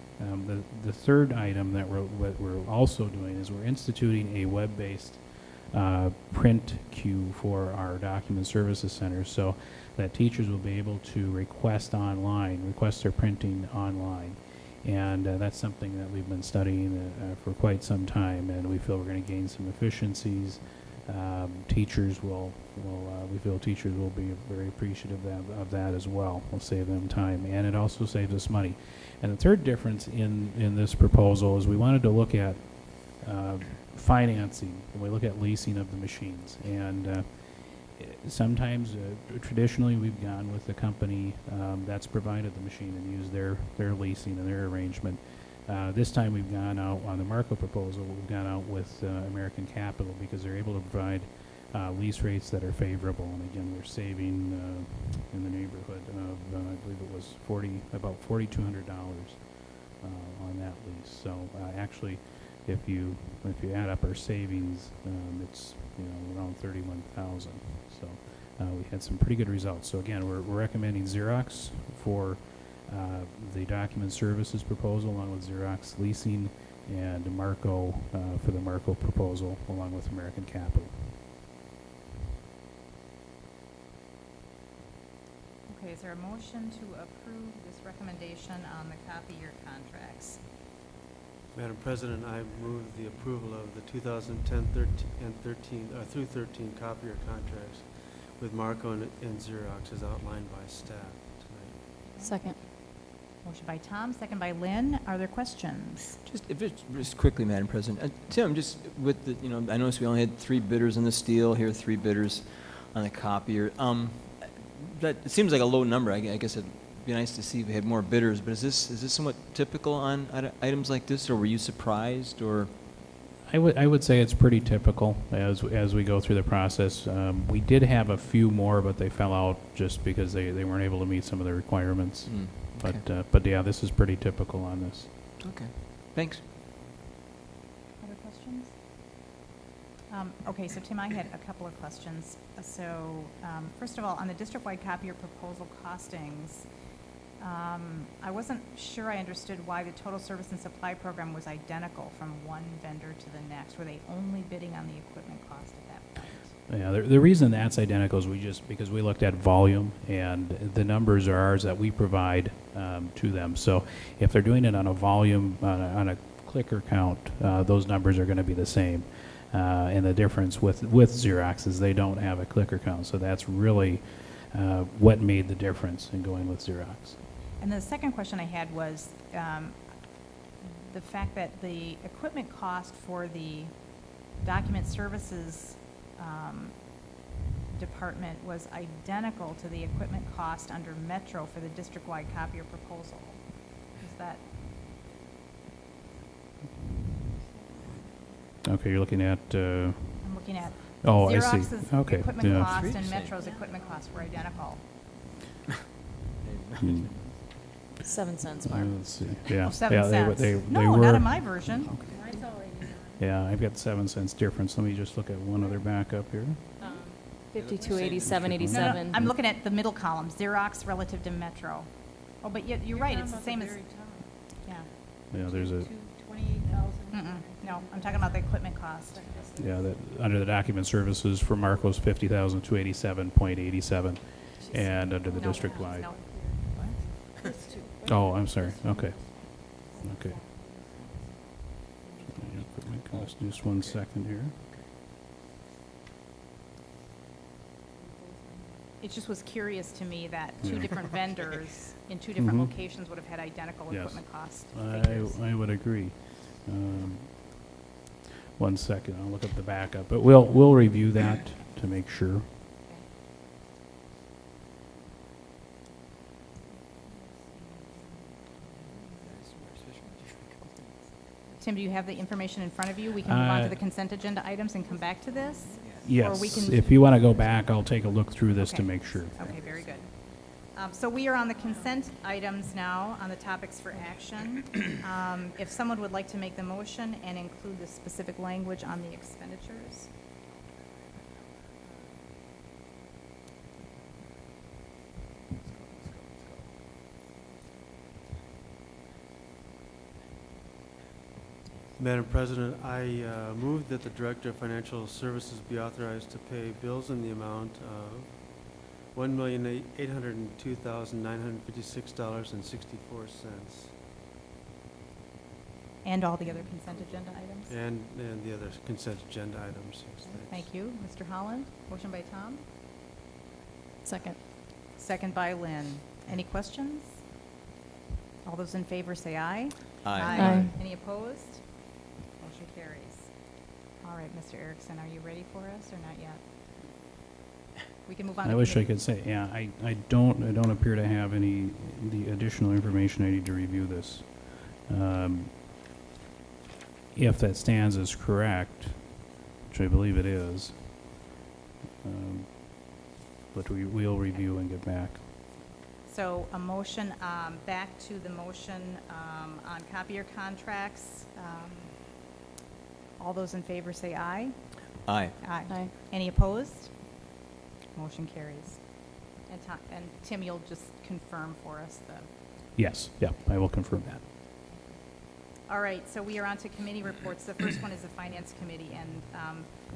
The third item that we're also doing is we're instituting a web-based print queue for our Document Services Center, so that teachers will be able to request their printing online. And that's something that we've been studying for quite some time, and we feel we're going to gain some efficiencies. We feel teachers will be very appreciative of that as well. We'll save them time, and it also saves us money. And the third difference in this proposal is we wanted to look at financing, and we look at leasing of the machines. And sometimes, traditionally, we've gone with the company that's provided the machine and used their leasing and their arrangement. This time we've gone out on the Marco proposal, we've gone out with American Capital because they're able to provide lease rates that are favorable. And again, we're saving in the neighborhood of, I believe it was about $4,200 on that lease. So actually, if you add up our savings, it's around $31,000. So we had some pretty good results. So again, we're recommending Xerox for the Document Services proposal, along with Xerox Leasing, and Marco for the Marco proposal, along with American Capital. Okay, is there a motion to approve this recommendation on the copier contracts? Madam President, I move the approval of the 2010 through 13 copier contracts with Marco and Xerox as outlined by staff tonight. Second. Motion by Tom, second by Lynn. Are there questions? Just quickly, Madam President. Tim, just with the, I noticed we only had 3 bidders on the steel, here 3 bidders on the copier. That it seems like a low number. I guess it'd be nice to see if we had more bidders, but is this somewhat typical on items like this, or were you surprised, or? I would say it's pretty typical as we go through the process. We did have a few more, but they fell out just because they weren't able to meet some of the requirements. Okay. But yeah, this is pretty typical on this. Okay, thanks. Other questions? Okay, so Tim, I had a couple of questions. So first of all, on the district-wide copier proposal costings, I wasn't sure I understood why the total service and supply program was identical from one vendor to the next. Were they only bidding on the equipment cost at that point? Yeah, the reason that's identical is because we looked at volume, and the numbers are ours that we provide to them. So if they're doing it on a volume, on a clicker count, those numbers are going to be the same. And the difference with Xerox is they don't have a clicker count. So that's really what made the difference in going with Xerox. And the second question I had was the fact that the equipment cost for the document services department was identical to the equipment cost under Metro for the district-wide copier proposal. Is that? Okay, you're looking at. I'm looking at Oh, I see. Xerox's Okay, equipment yeah. cost and Metro's equipment costs were identical. 7 cents, Mark. Let's see. Yeah. Oh, 7 yeah, cents. They No, were. not in my version. Yeah, I've got 7 cents difference. Let me just look at one other backup here. 52.87, No, 87. I'm looking at the middle column, Xerox relative to Metro. Oh, but yet, you're right, it's the same as, yeah. Yeah, there's a, No, I'm talking about the equipment cost. yeah, that, under the document services for Marcos, 50,287.87, and under the No, district-wide. no. Oh, I'm sorry, okay. Okay. Equipment cost, just 1 second here. It just was curious to me that two Yeah. different vendors in two different Mhm. locations would have had identical Yes. equipment cost figures. I would agree. 1 second, I'll look up the backup, but we'll review that to make sure. Tim, do you have the information in front of you? We can move on to the consent agenda items and come back to this? Or we Yes, can- if you want to go back, I'll take a look through this to Okay. make sure. Okay, very good. So we are on the consent items now, on the topics for action. If someone would like to make the motion and include the specific language on the expenditures. Madam President, I move that the Director of Financial Services be authorized to pay bills in the amount of $1,802,956.64. And all the other consent agenda items. And the other consent agenda items. Yes, thanks. Thank you. Mr. Holland, motion by Tom, Second. second by Lynn. Any questions? All those in favor say aye. Aye. Any opposed? Motion carries. All right, Mr. Erickson, are you ready for us or not yet? We can move on. I to wish I committee. could say, yeah, I don't appear to have the additional information I need to review this. If that stands as correct, which I believe it is, but we'll review and get back. So a motion, back to the motion on copier contracts. All those in favor say aye. Aye. Aye. Any opposed? Motion carries. And Tim, you'll just confirm for us the... Yes, yeah, I will confirm that. All right, so we are on to committee reports. The first one is the Finance Committee, and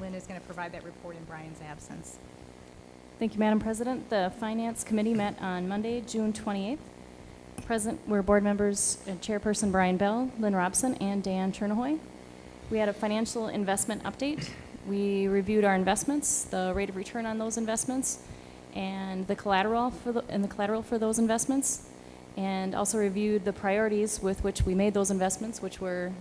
Lynn is going to provide that report in Brian's absence. Thank you, Madam President. The Finance Committee met on Monday, June 28th. Present were board members, Chairperson Brian Bell, Lynn Robson, and Dan Chernahoy. We had a financial investment update. We reviewed our investments, the rate of return on those investments, and the collateral for those investments, and also reviewed the priorities with which we made those investments, which were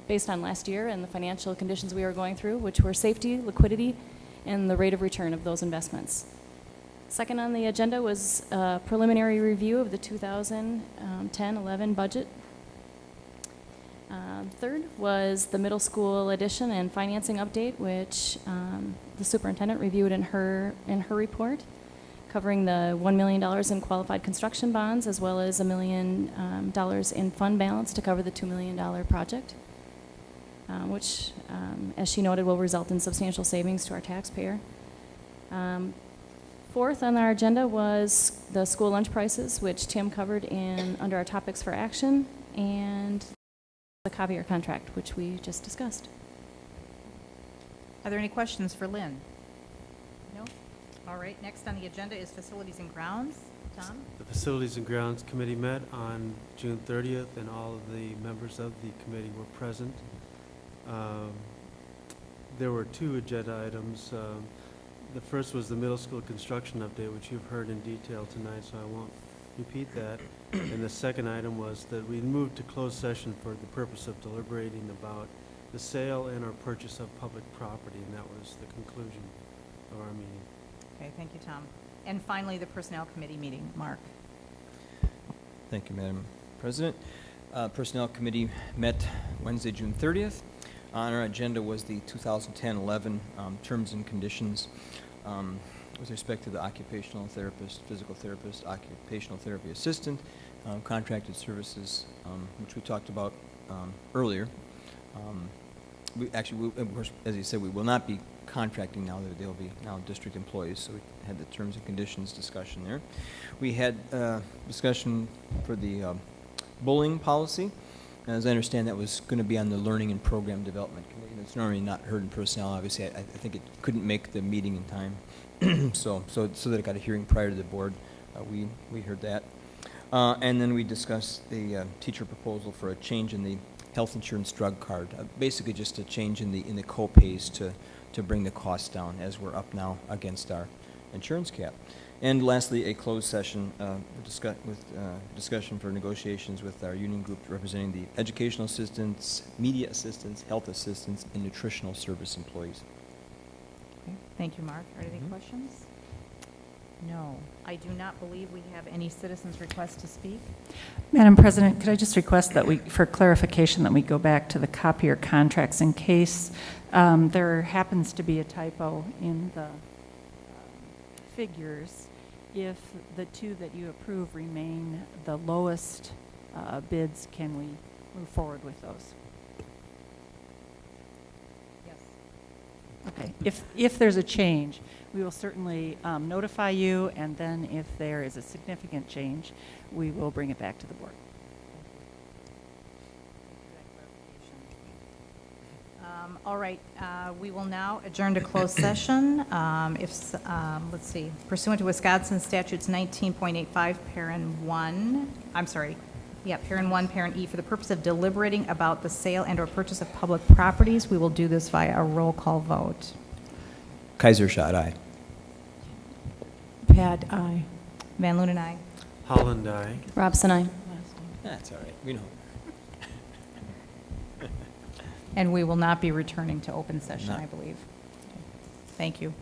based on last year and the financial conditions we were going through, which were safety, liquidity, and the rate of return of those investments. Second on the agenda was a preliminary review of the 2010-11 budget. Third was the middle school addition and financing update, which the superintendent reviewed in her report, covering the $1 million in qualified construction bonds, as well as $1 million in fund balance to cover the $2 million project, which, as she noted, will result in substantial savings to our taxpayer. Fourth on our agenda was the school lunch prices, which Tim covered under our topics for action, and the copier contract, which we just discussed. Are there any questions for Lynn? No? All right, next on the agenda is Facilities and Grounds. Tom? The Facilities and Grounds Committee met on June 30th, and all of the members of the committee were present. There were two agenda items. The first was the middle school construction update, which you've heard in detail tonight, so I won't repeat that. And the second item was that we moved to closed session for the purpose of deliberating about the sale and or purchase of public property, and that was the conclusion of our meeting. Okay, thank you, Tom. And finally, the Personnel Committee meeting. Mark? Thank you, Madam President. Personnel Committee met Wednesday, June 30th. On our agenda was the 2010-11 terms and conditions with respect to the occupational therapist, physical therapist, occupational therapy assistant, contracted services, which we talked about earlier. Of course, as you said, we will not be contracting now, they'll be now district employees, so we had the terms and conditions discussion there. We had discussion for the bullying policy. As I understand, that was going to be on the Learning and Program Development Committee. It's normally not heard in personnel, obviously. I think it couldn't make the meeting in time, so that it got a hearing prior to the board. We heard that. And then we discussed the teacher proposal for a change in the health insurance drug card, basically just a change in the co-pays to bring the costs down, as we're up now against our insurance cap. And lastly, a closed session discussion for negotiations with our union group representing the educational assistants, media assistants, health assistants, and nutritional service employees. Okay, thank you, Mark. Are there any questions? No. I do not believe we have any citizens' requests to speak. Madam President, could I just request that for clarification, that we go back to the copier contracts in case there happens to be a typo in the figures. If the two that you approve remain the lowest bids, can we move forward with those? Yes. Okay. If there's a change, we will certainly notify you, and then if there is a significant change, we will bring it back to the board. All right, we will now adjourn to closed session. Let's see, pursuant to Wisconsin statutes 19.85, parent 1, parent 1, parent E, for the purpose of deliberating about the sale and/or purchase of public properties, we will do this via a roll call vote. Kaiser Shot, aye. Pat, aye. Van Loon and I. Holland, aye. Robson, aye. That's all right. We know. And we will not be returning to open session, Not- I believe. Thank you.